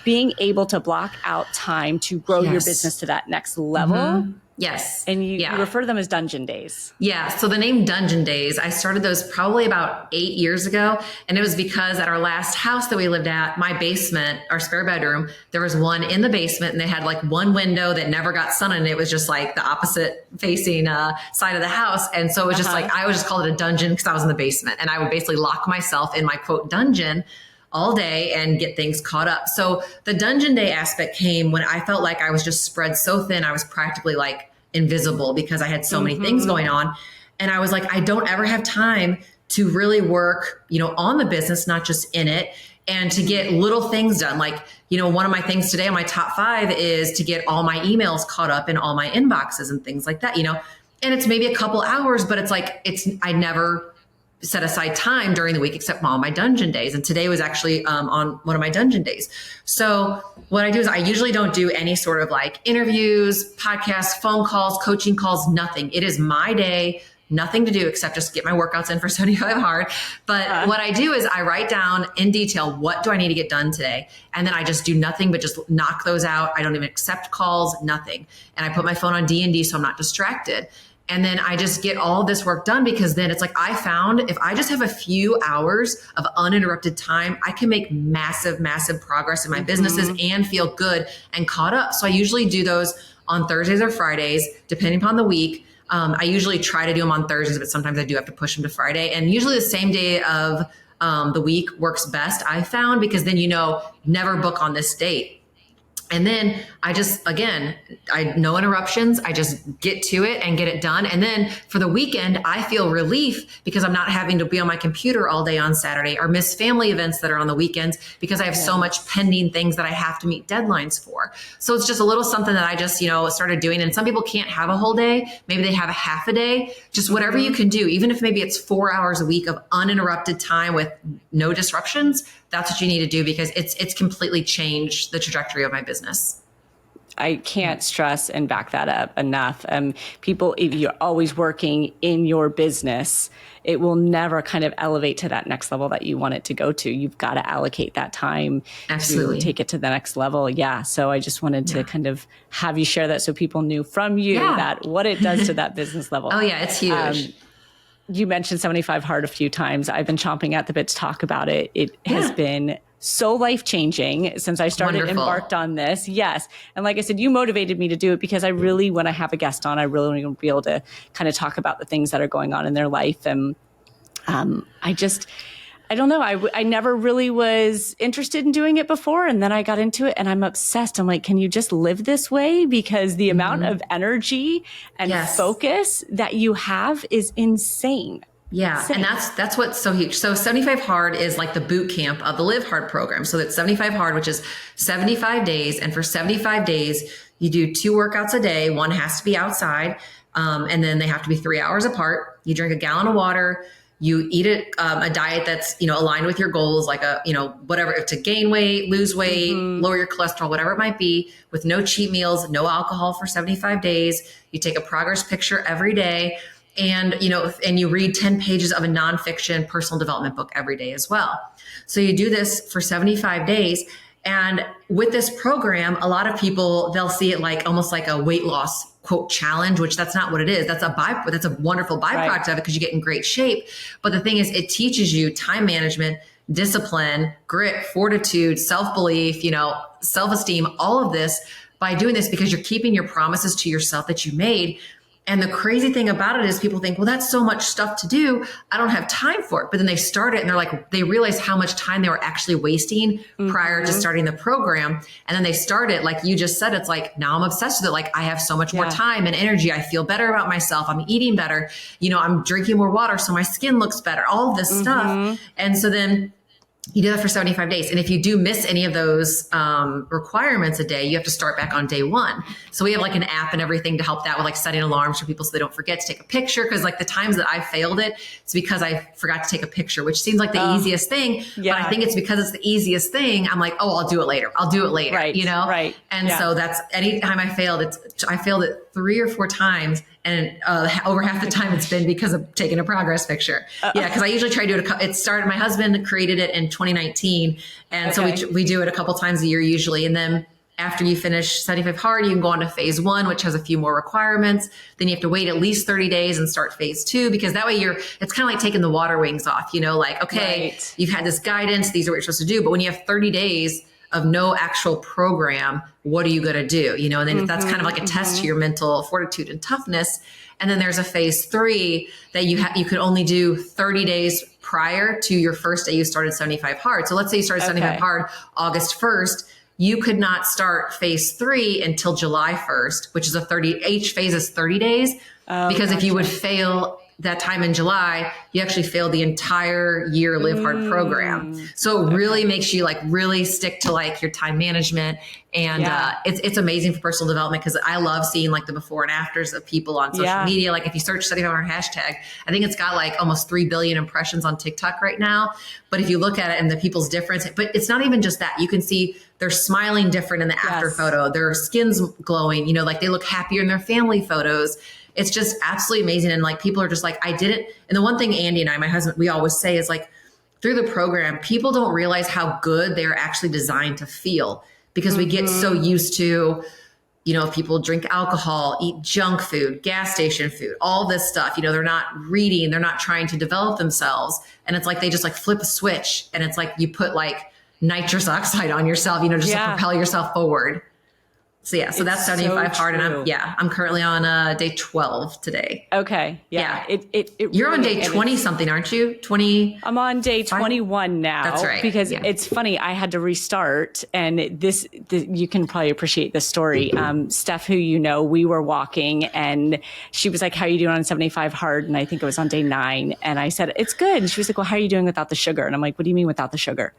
being able to block out time to grow your business to that next level. Mm-hmm. Yes. And you refer to them as dungeon days. Yeah. So the name Dungeon Days, I started those probably about 8 years ago. And it was because at our last house that we lived at, my basement, our spare bedroom, there was one in the basement, and they had like one window that never got sun in it. It was just like the opposite facing side of the house. And so it was just like, I would just call it a dungeon because I was in the basement, and I would basically lock myself in my quote dungeon all day and get things caught up. So the dungeon day aspect came when I felt like I was just spread so thin. I was practically like invisible because I had so many things going on. And I was like, I don't ever have time to really work, on the business, not just in it, and to get little things done. Like, one of my things today on my top 5 is to get all my emails caught up in all my inboxes and things like that, and it's maybe a couple hours, but it's like, I never set aside time during the week except on my dungeon days. And today was actually on one of my dungeon days. So what I do is I usually don't do any sort of like interviews, podcasts, phone calls, coaching calls, nothing. It is my day, nothing to do except just get my workouts in for 75 Hard. But what I do is I write down in detail, what do I need to get done today? And then I just do nothing but just knock those out. I don't even accept calls, nothing. And I put my phone on D&D so I'm not distracted. And then I just get all this work done, because then it's like, I found if I just have a few hours of uninterrupted time, I can make massive, massive progress in my businesses and feel good and caught up. So I usually do those on Thursdays or Fridays, depending upon the week. I usually try to do them on Thursdays, but sometimes I do have to push them to Friday. And usually the same day of the week works best, I found, because then, never book on this date. And then no interruptions. I just get to it and get it done. And then for the weekend, I feel relief because I'm not having to be on my computer all day on Saturday or miss family events that are on the weekends because I have so much pending things that I have to meet deadlines for. So it's just a little something that I just, started doing. And some people can't have a whole day. Maybe they have a half a day, just whatever you can do. Even if maybe it's 4 hours a week of uninterrupted time with no disruptions, that's what you need to do, because it's completely changed the trajectory of my business. I can't stress and back that up enough. People, if you're always working in your business, it will never kind of elevate to that next level that you want it to go to. You've got to allocate that time to take it to the next level. Yeah. So I just wanted to kind of have you share that so people knew from you that what it does to that business level. Oh yeah, it's huge. You mentioned 75 Hard a few times. I've been chomping at the bit to talk about it. It has been so life-changing since I started embarked on this. Yes. And like I said, you motivated me to do it because I really, when I have a guest on, I really want to be able to kind of talk about the things that are going on in their life. And I don't know. I never really was interested in doing it before. And then I got into it and I'm obsessed. I'm like, can you just live this way? Because the amount of energy and focus that you have is insane. Yeah. And that's what's so huge. So 75 Hard is like the boot camp of the Live Hard program. So that's 75 Hard, which is 75 days. And for 75 days, you do 2 workouts a day. One has to be outside. And then they have to be 3 hours apart. You drink a gallon of water. You eat a diet that's, aligned with your goals, like whatever, to gain weight, lose weight, lower your cholesterol, whatever it might be, with no cheat meals, no alcohol for 75 days. You take a progress picture every day, and you read 10 pages of a nonfiction personal development book every day as well. So you do this for 75 days. And with this program, a lot of people, they'll see it like almost like a weight loss quote challenge, which that's not what it is. That's a wonderful byproduct of it, because you get in great shape. But the thing is, it teaches you time management, discipline, grit, fortitude, self-belief, self-esteem, all of this by doing this, because you're keeping your promises to yourself that you made. And the crazy thing about it is people think, well, that's so much stuff to do, I don't have time for it. But then they start it and they realize how much time they were actually wasting prior to starting the program. And then they start it, like you just said, it's like, now I'm obsessed with it. Like, I have so much more time and energy. I feel better about myself. I'm eating better. I'm drinking more water, so my skin looks better, all of this stuff. And so then you do that for 75 days. And if you do miss any of those requirements a day, you have to start back on day one. So we have like an app and everything to help that with like setting alarms for people so they don't forget to take a picture. Because like the times that I failed it, it's because I forgot to take a picture, which seems like the easiest thing. But I think it's because it's the easiest thing. I'm like, oh, I'll do it later. Right. Right. And so that's anytime I failed, I failed it 3 or 4 times. And over half the time it's been because of taking a progress picture. Because I usually try to do it. My husband created it in 2019. And so we do it a couple times a year usually. And then after you finish 75 hard, you can go on to phase 1, which has a few more requirements. Then you have to wait at least 30 days and start phase 2, because that way it's kind of like taking the water wings off, you've had this guidance, these are what you're supposed to do. But when you have 30 days of no actual program, what are you going to do? And then that's kind of like a test to your mental fortitude and toughness. And then there's a phase 3 that you could only do 30 days prior to your first day you started 75 hard. So let's say you started 75 hard August 1st. You could not start phase 3 until July 1st, which is each phase is 30 days. Because if you would fail that time in July, you actually failed the entire year Live Hard program. So it really makes you like really stick to like your time management. And it's amazing for personal development, because I love seeing like the before and afters of people on social media. Like if you search 75 hard hashtag, I think it's got like almost 3 billion impressions on TikTok right now. But if you look at it and the people's difference, but it's not even just that. You can see they're smiling different in the after photo. Their skin's glowing, like they look happier in their family photos. It's just absolutely amazing. And like, people are just like, I did it. And the one thing Andy and I, my husband, we always say is like, through the program, people don't realize how good they're actually designed to feel, because we get so used to, people drink alcohol, eat junk food, gas station food, all this stuff, they're not reading, they're not trying to develop themselves. And it's like, they just like flip a switch, and it's like, you put like nitrous oxide on yourself, just to propel yourself forward. So so that's 75 hard. And I'm currently on day 12 today. Okay. Yeah. You're on day 20 something, aren't you? 20. I'm on day 21 now. That's right. Because it's funny. I had to restart, and you can probably appreciate this story. Steph, who we were walking, and she was like, how are you doing on 75 hard? And I think it was on day 9. And I said, it's good. And she was like, well, how are you doing without the sugar? And I'm like, what do you mean without the sugar?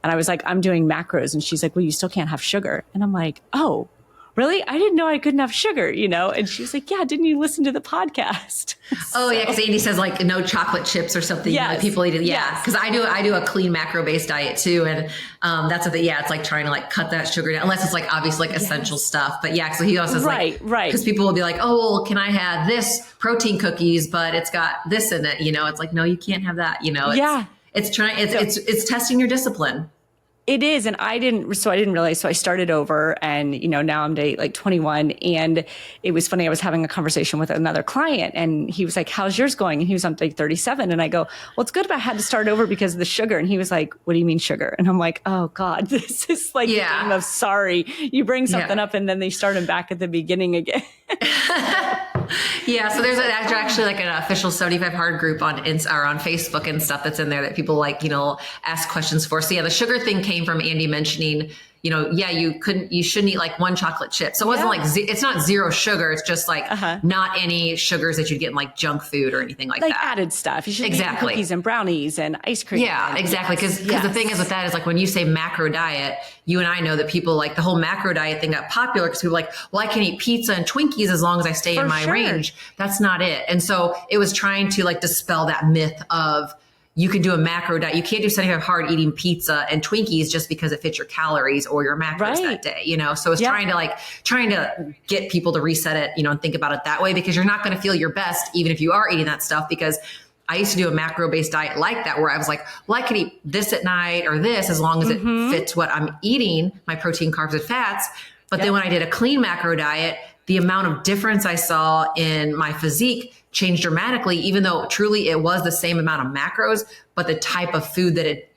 And I was like, I'm doing macros. And she's like, well, you still can't have sugar. And I'm like, oh, really? I didn't know I couldn't have sugar, And she was like, yeah, didn't you listen to the podcast? Oh, yeah. Because Andy says like no chocolate chips or something. Yes. People eat it. Yeah. Because I do a clean macro-based diet too. And that's it's like trying to like cut that sugar down, unless it's like obviously like essential stuff. But so he also says right. Because people will be like, oh, well, can I have this protein cookies, but it's got this in it? It's like, no, you can't have that. It's testing your discipline. It is. And I didn't realize. So I started over, and, now I'm day like 21. And it was funny. I was having a conversation with another client, and he was like, how's yours going? And he was on day 37. And I go, well, it's good, but I had to start over because of the sugar. And he was like, what do you mean sugar? And I'm like, oh God, this is like a game of sorry. You bring something up and then they start them back at the beginning again. So there's actually like an official 75 hard group on Facebook and stuff that's in there that people like, ask questions for. So the sugar thing came from Andy mentioning, yeah, you shouldn't eat like one chocolate chip. So it wasn't like, it's not zero sugar. It's just like not any sugars that you'd get in like junk food or anything like that. Added stuff. You should eat Exactly. cookies and brownies and ice cream. Yeah, exactly. Because the thing is with that is like when you say macro diet, you and I know that people like the whole macro diet thing got popular because people were like, well, I can eat pizza and Twinkies as long as I stay in my range. That's not it. And so it was trying to like dispel that myth of you can do a macro diet. You can't do 75 hard eating pizza and Twinkies just because it fits your calories or your macros that day, So it's trying to get people to reset it, and think about it that way, because you're not going to feel your best even if you are eating that stuff. Because I used to do a macro based diet like that, where I was like, well, I could eat this at night or this as long as it fits what I'm eating, my protein, carbs, and fats. But then when I did a clean macro diet, the amount of difference I saw in my physique changed dramatically, even though truly it was the same amount of macros, but the type of food that it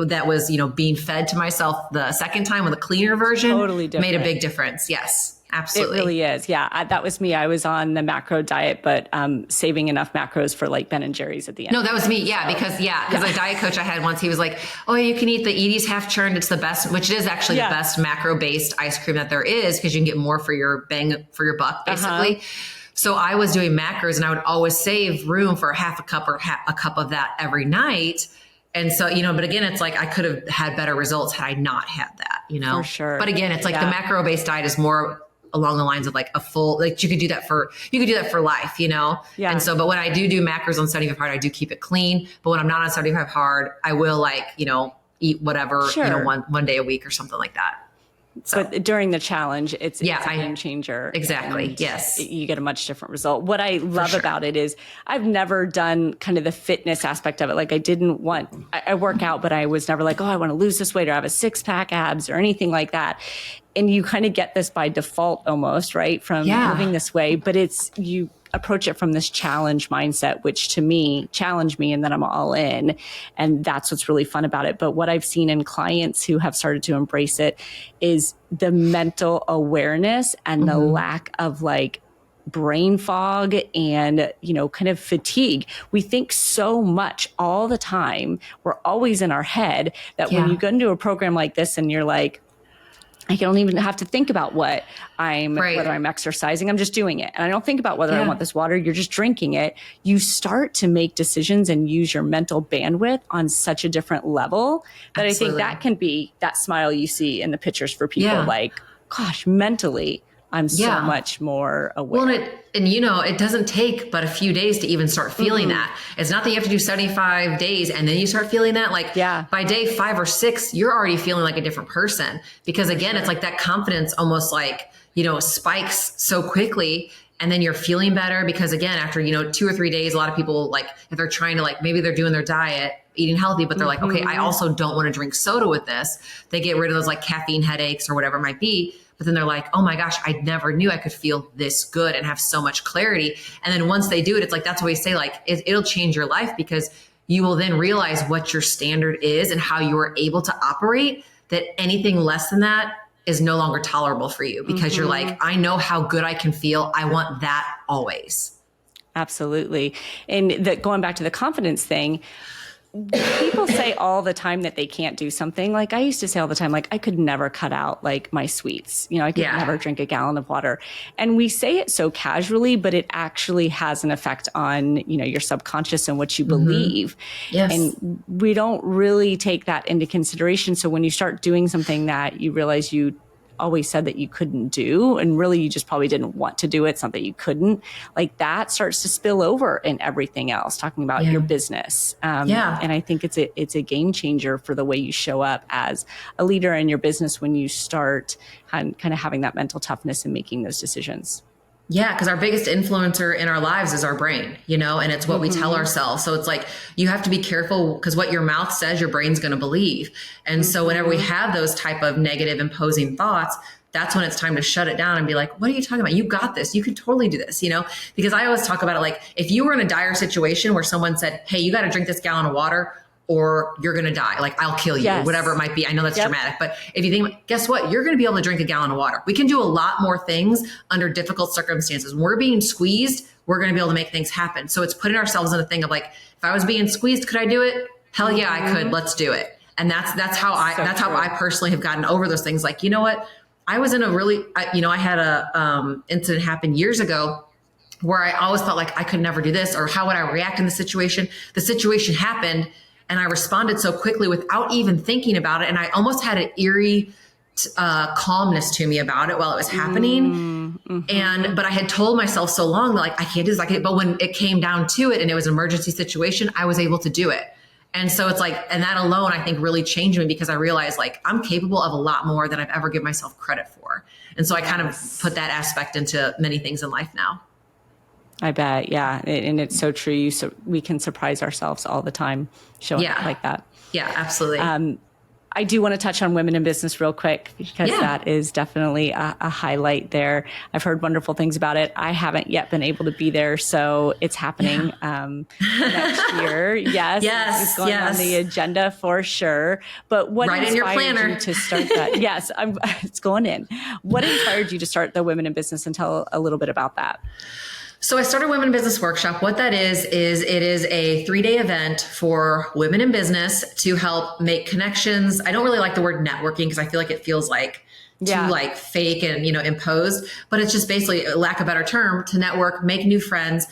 that was, being fed to myself the second time with a cleaner version made a big difference. Yes, absolutely. It really is. Yeah. That was me. I was on the macro diet, but saving enough macros for like Ben and Jerry's at the end. No, that was me. Yeah. Because a diet coach I had once, he was like, oh, you can eat the Edie's half churned. It's the best, which is actually the best macro based ice cream that there is, because you can get more for your bang for your buck, basically. So I was doing macros and I would always save room for half a cup or a cup of that every night. And so, but again, it's like I could have had better results had I not had that, For sure. But again, it's like the macro based diet is more along the lines of like a full, like you could do that for life, Yeah. And so, but when I do macros on 75 hard, I do keep it clean. But when I'm not on 75 hard, I will eat whatever, one day a week or something like that. So. But during the challenge, it's a game changer. Exactly. Yes. You get a much different result. What I love about it is I've never done kind of the fitness aspect of it. Like I work out, but I was never like, oh, I want to lose this weight or have a 6-pack abs or anything like that. And you kind of get this by default almost, right? From living this way, but you approach it from this challenge mindset, which to me challenged me, and then I'm all in. And that's what's really fun about it. But what I've seen in clients who have started to embrace it is the mental awareness and the lack of like brain fog and, kind of fatigue. We think so much all the time. We're always in our head that when you go into a program like this and you're like, I don't even have to think about whether I'm exercising. I'm just doing it. And I don't think about whether I want this water. You're just drinking it. You start to make decisions and use your mental bandwidth on such a different level that I think that can be that smile you see in the pictures for people. Like, gosh, mentally, I'm so much more aware. Well, it doesn't take but a few days to even start feeling that. It's not that you have to do 75 days and then you start feeling that. Like by day 5 or 6, you're already feeling like a different person, because again, it's like that confidence almost like, spikes so quickly. And then you're feeling better because again, after, 2 or 3 days, a lot of people like, if they're trying to like, maybe they're doing their diet, eating healthy, but they're like, okay, I also don't want to drink soda with this. They get rid of those like caffeine headaches or whatever it might be. But then they're like, oh my gosh, I never knew I could feel this good and have so much clarity. And then once they do it, it's like, that's what we say, like, it'll change your life, because you will then realize what your standard is and how you are able to operate, that anything less than that is no longer tolerable for you, because you're like, I know how good I can feel. I want that always. Absolutely. And going back to the confidence thing, people say all the time that they can't do something. Like I used to say all the time, like I could never cut out like my sweets. I could never drink a gallon of water. And we say it so casually, but it actually has an effect on, your subconscious and what you believe. Yes. And we don't really take that into consideration. So when you start doing something that you realize you always said that you couldn't do, and really you just probably didn't want to do it, it's not that you couldn't, like that starts to spill over in everything else, talking about your business. And I think it's a game changer for the way you show up as a leader in your business when you start kind of having that mental toughness and making those decisions. Yeah, because our biggest influencer in our lives is our brain, and it's what we tell ourselves. So it's like, you have to be careful, because what your mouth says, your brain's going to believe. And so whenever we have those type of negative imposing thoughts, that's when it's time to shut it down and be like, what are you talking about? You got this. You can totally do this, because I always talk about it like, if you were in a dire situation where someone said, hey, you got to drink this gallon of water or you're going to die. Like, I'll kill you, whatever it might be. I know that's dramatic, but if you think, guess what? You're going to be able to drink a gallon of water. We can do a lot more things under difficult circumstances. When we're being squeezed, we're going to be able to make things happen. So it's putting ourselves in a thing of like, if I was being squeezed, could I do it? Hell yeah, I could. Let's do it. And that's how I personally have gotten over those things. Like, you know what? I was in a really, I had a incident happen years ago where I always felt like I could never do this, or how would I react in the situation? The situation happened and I responded so quickly without even thinking about it. And I almost had an eerie calmness to me about it while it was happening. But I had told myself so long that like, I can't do this, I can't. But when it came down to it and it was an emergency situation, I was able to do it. And so it's like, and that alone, I think really changed me, because I realized like I'm capable of a lot more than I've ever given myself credit for. And so I kind of put that aspect into many things in life now. I bet. Yeah. And it's so true. We can surprise ourselves all the time showing up like that. Yeah, absolutely. I do want to touch on women in business real quick, because that is definitely a highlight there. I've heard wonderful things about it. I haven't yet been able to be there, so it's happening next year. Yes, it's going on the agenda for sure. But what inspired you to start that? Yes, it's going in. What inspired you to start the Women in Business, and tell a little bit about that? So I started Women in Business Workshop. What that is it is a 3-day event for women in business to help make connections. I don't really like the word networking, because I feel like it feels like too like fake and, imposed, but it's just basically, lack of a better term, to network, make new friends,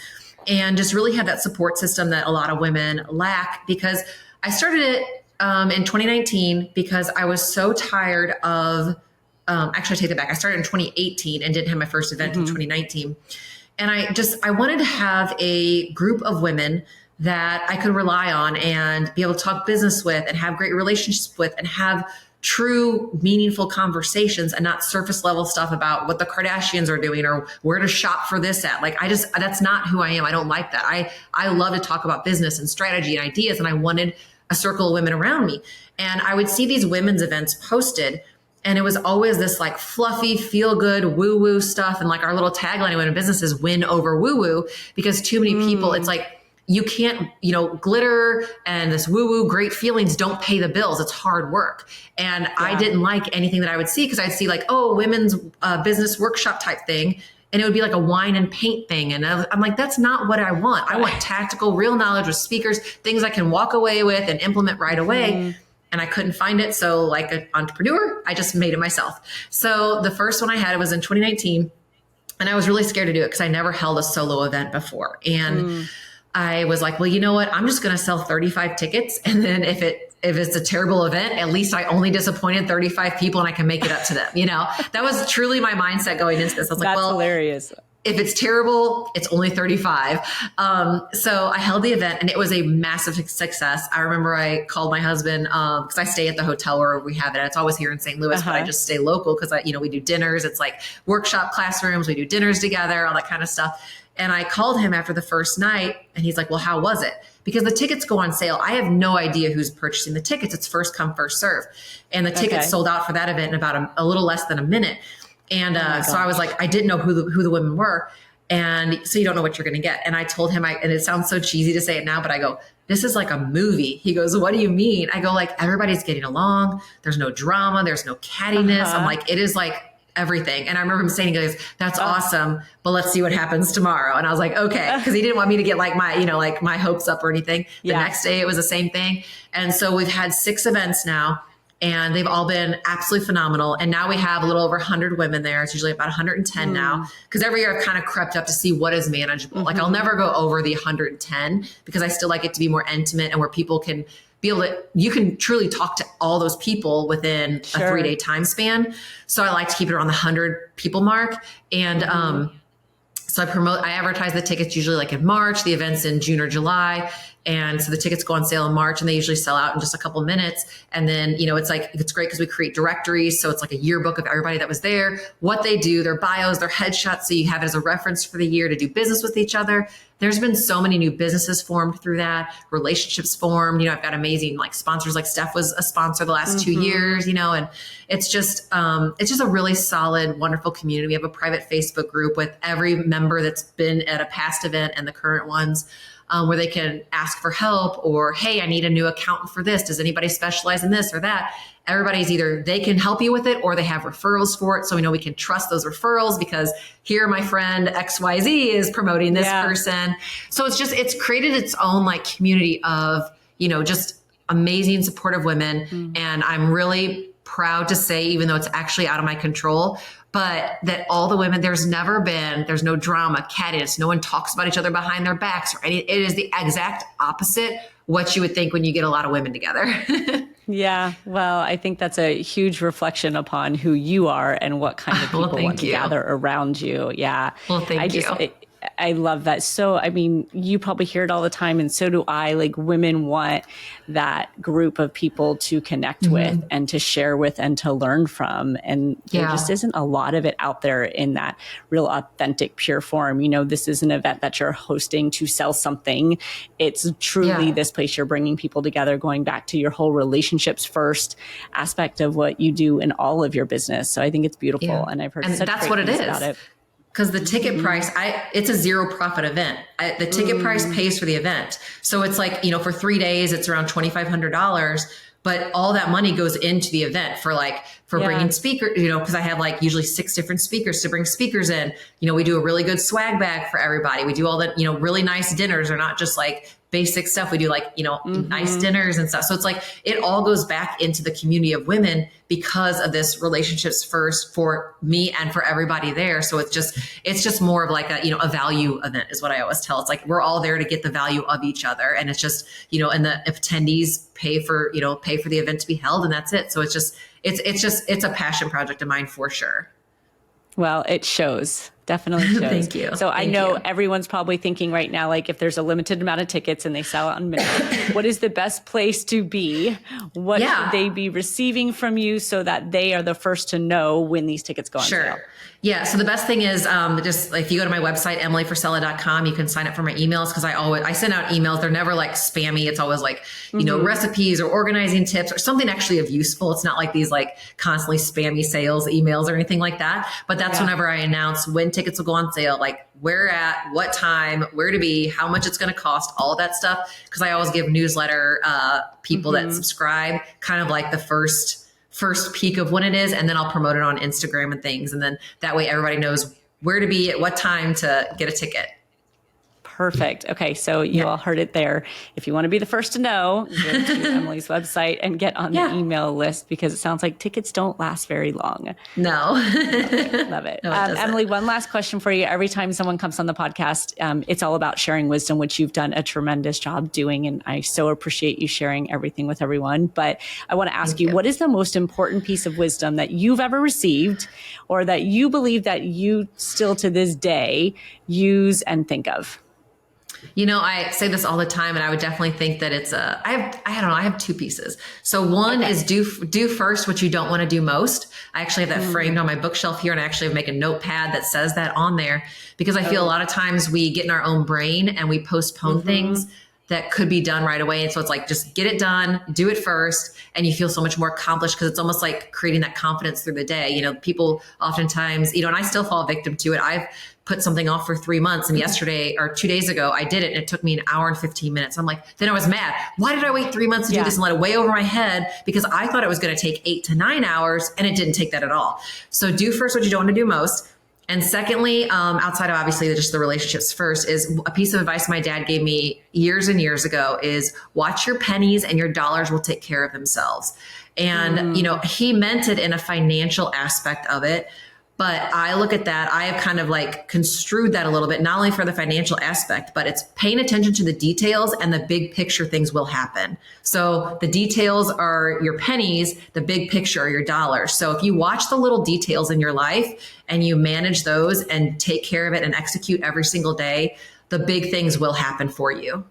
and just really have that support system that a lot of women lack. Because I started it in 2019 because I was so tired of, actually I take that back. I started in 2018 and didn't have my first event in 2019. And I wanted to have a group of women that I could rely on and be able to talk business with and have great relationships with and have true meaningful conversations, and not surface level stuff about what the Kardashians are doing or where to shop for this at. Like, that's not who I am. I don't like that. I love to talk about business and strategy and ideas. And I wanted a circle of women around me. And I would see these women's events posted, and it was always this like fluffy, feel good, woo woo stuff. And like our little tagline in Women in Business is win over woo woo, because too many people, it's like, you can't, glitter and this woo woo great feelings don't pay the bills. It's hard work. And I didn't like anything that I would see, because I'd see like, women's business workshop type thing. And it would be like a wine and paint thing. And I'm like, that's not what I want. I want tactical, real knowledge with speakers, things I can walk away with and implement right away. And I couldn't find it. So like an entrepreneur, I just made it myself. So the first one I had, it was in 2019. And I was really scared to do it because I never held a solo event before. And I was like, well, you know what? I'm just going to sell 35 tickets. And then if it's a terrible event, at least I only disappointed 35 people and I can make it up to them. That was truly my mindset going into this. I was like, that's hilarious. If it's terrible, it's only 35. So I held the event and it was a massive success. I remember I called my husband because I stay at the hotel where we have it. It's always here in St. Louis, but I just stay local because we do dinners. It's like workshop classrooms. We do dinners together, all that kind of stuff. And I called him after the first night and he's like, well, how was it? Because the tickets go on sale. I have no idea who's purchasing the tickets. It's first come, first serve. And the tickets sold out for that event in about a little less than a minute. And so I was like, I didn't know who the women were. And so you don't know what you're going to get. And I told him, and it sounds so cheesy to say it now, but I go, this is like a movie. He goes, what do you mean? I go, like, everybody's getting along. There's no drama. There's no cattiness. I'm like, it is like everything. And I remember him saying, he goes, that's awesome, but let's see what happens tomorrow. And I was like, okay. Cause he didn't want me to get like my hopes up or anything. The next day it was the same thing. And so we've had 6 events now. And they've all been absolutely phenomenal. And now we have a little over 100 women there. It's usually about 110 now. Because every year I've kind of crept up to see what is manageable. Like I'll never go over the 110 because I still like it to be more intimate and where people can be able to, you can truly talk to all those people within a 3-day time span. So I like to keep it around the 100 people mark. And so I advertise the tickets usually like in March, the event's in June or July. And so the tickets go on sale in March and they usually sell out in just a couple of minutes. And then, it's great because we create directories. So it's like a yearbook of everybody that was there, what they do, their bios, their headshots. So you have it as a reference for the year to do business with each other. There's been so many new businesses formed through that, relationships formed. I've got amazing like sponsors, like Steph was a sponsor the last 2 years, and it's just a really solid, wonderful community. We have a private Facebook group with every member that's been at a past event and the current ones. Where they can ask for help or, hey, I need a new accountant for this. Does anybody specialize in this or that? Everybody's either they can help you with it or they have referrals for it. So we know we can trust those referrals because here my friend XYZ is promoting this person. So it's created its own like community of, just amazing, supportive women. And I'm really proud to say, even though it's actually out of my control, but that all the women, there's no drama, cattiness. No one talks about each other behind their backs or any, it is the exact opposite what you would think when you get a lot of women together. Yeah. Well, I think that's a huge reflection upon who you are and what kind of people want to gather around you. Yeah. Well, thank you. I love that. So, I mean, you probably hear it all the time, and so do I. Like, women want that group of people to connect with and to share with and to learn from. And there just isn't a lot of it out there in that real authentic, pure form. You know, this is an event that you're hosting to sell something. It's truly this place you're bringing people together, going back to your whole relationships first aspect of what you do in all of your business. So I think it's beautiful. And I've heard such great things about it. Because the ticket price, it's a zero profit event. The ticket price pays for the event. So it's like, you know, for 3 days, it's around $2,500, but all that money goes into the event for bringing speakers, you know, because I have like usually 6 different speakers to bring speakers in. You know, we do a really good swag bag for everybody. We do all that, you know, really nice dinners are not just like basic stuff. We do like, you know, nice dinners and stuff. So it's like, it all goes back into the community of women because of this relationships first for me and for everybody there. So it's just more of like a value event is what I always tell. It's like, we're all there to get the value of each other. And it's just, you know, and the attendees pay for the event to be held, and that's it. So it's a passion project of mine for sure. Well, it shows. Definitely shows. Thank you. So I know everyone's probably thinking right now, like, if there's a limited amount of tickets and they sell out in minutes, what is the best place to be? What should they be receiving from you so that they are the first to know when these tickets go on sale? Yeah. So the best thing is just if you go to my website, emilyfrisella.com, you can sign up for my emails, because I send out emails. They're never like spammy. It's always like, you know, recipes or organizing tips or something actually of useful. It's not like these like constantly spammy sales emails or anything like that. But that's whenever I announce when tickets will go on sale, like where at, what time, where to be, how much it's going to cost, all of that stuff. Because I always give newsletter people that subscribe kind of like the first peek of when it is, and then I'll promote it on Instagram and things. And then that way everybody knows where to be at what time to get a ticket. Perfect. Okay. So you all heard it there. If you want to be the first to know, go to Emily's website and get on the email list, because it sounds like tickets don't last very long. No. Love it. No, Emily, one last question for you. Every time someone comes on the podcast, it's all about sharing wisdom, which you've done a tremendous job doing. And I so appreciate you sharing everything with everyone. But I want to ask you, what is the most important piece of wisdom that you've ever received, or that you believe that you still to this day use and think of? You know, I say this all the time, and I would definitely think that it's I have 2 pieces. So one is do first what you don't want to do most. I actually have that framed on my bookshelf here, and I actually make a notepad that says that on there, because I feel a lot of times we get in our own brain and we postpone things that could be done right away. And so it's like, just get it done, do it first. And you feel so much more accomplished, because it's almost like creating that confidence through the day. You know, people oftentimes, you know, and I still fall victim to it. I've put something off for 3 months, and yesterday or 2 days ago, I did it, and it took me an hour and 15 minutes. I'm like, then I was mad. Why did I wait 3 months to do this and let it way over my head? Because I thought it was going to take 8 to 9 hours, and it didn't take that at all. So do first what you don't want to do most. And secondly, outside of obviously just the relationships first, is a piece of advice my dad gave me years and years ago is watch your pennies and your dollars will take care of themselves. And, you know, he meant it in a financial aspect of it. But I look at that, I have kind of like construed that a little bit, not only for the financial aspect, but it's paying attention to the details, and the big picture things will happen. So the details are your pennies, the big picture are your dollars. So if you watch the little details in your life and you manage those and take care of it and execute every single day, the big things will happen for you.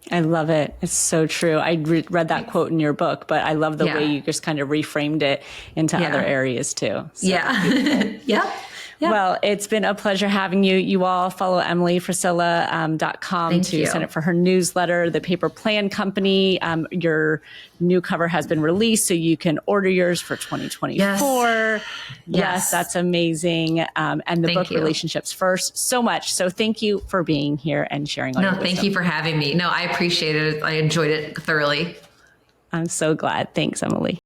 I love it. It's so true. I read that quote in your book, but I love the way you just kind of reframed it into other areas too. So Yeah. Well, it's been a pleasure having you. You all follow EmilyFrisella.com to sign up for her newsletter, The Paper Plan Company. Your new cover has been released, so you can order yours for 2024. Yes, that's amazing. And the book, Relationships First, so much. So thank you for being here and sharing all your wisdom. Thank you for having me. No, I appreciate it. I enjoyed it thoroughly. I'm so glad. Thanks, Emily.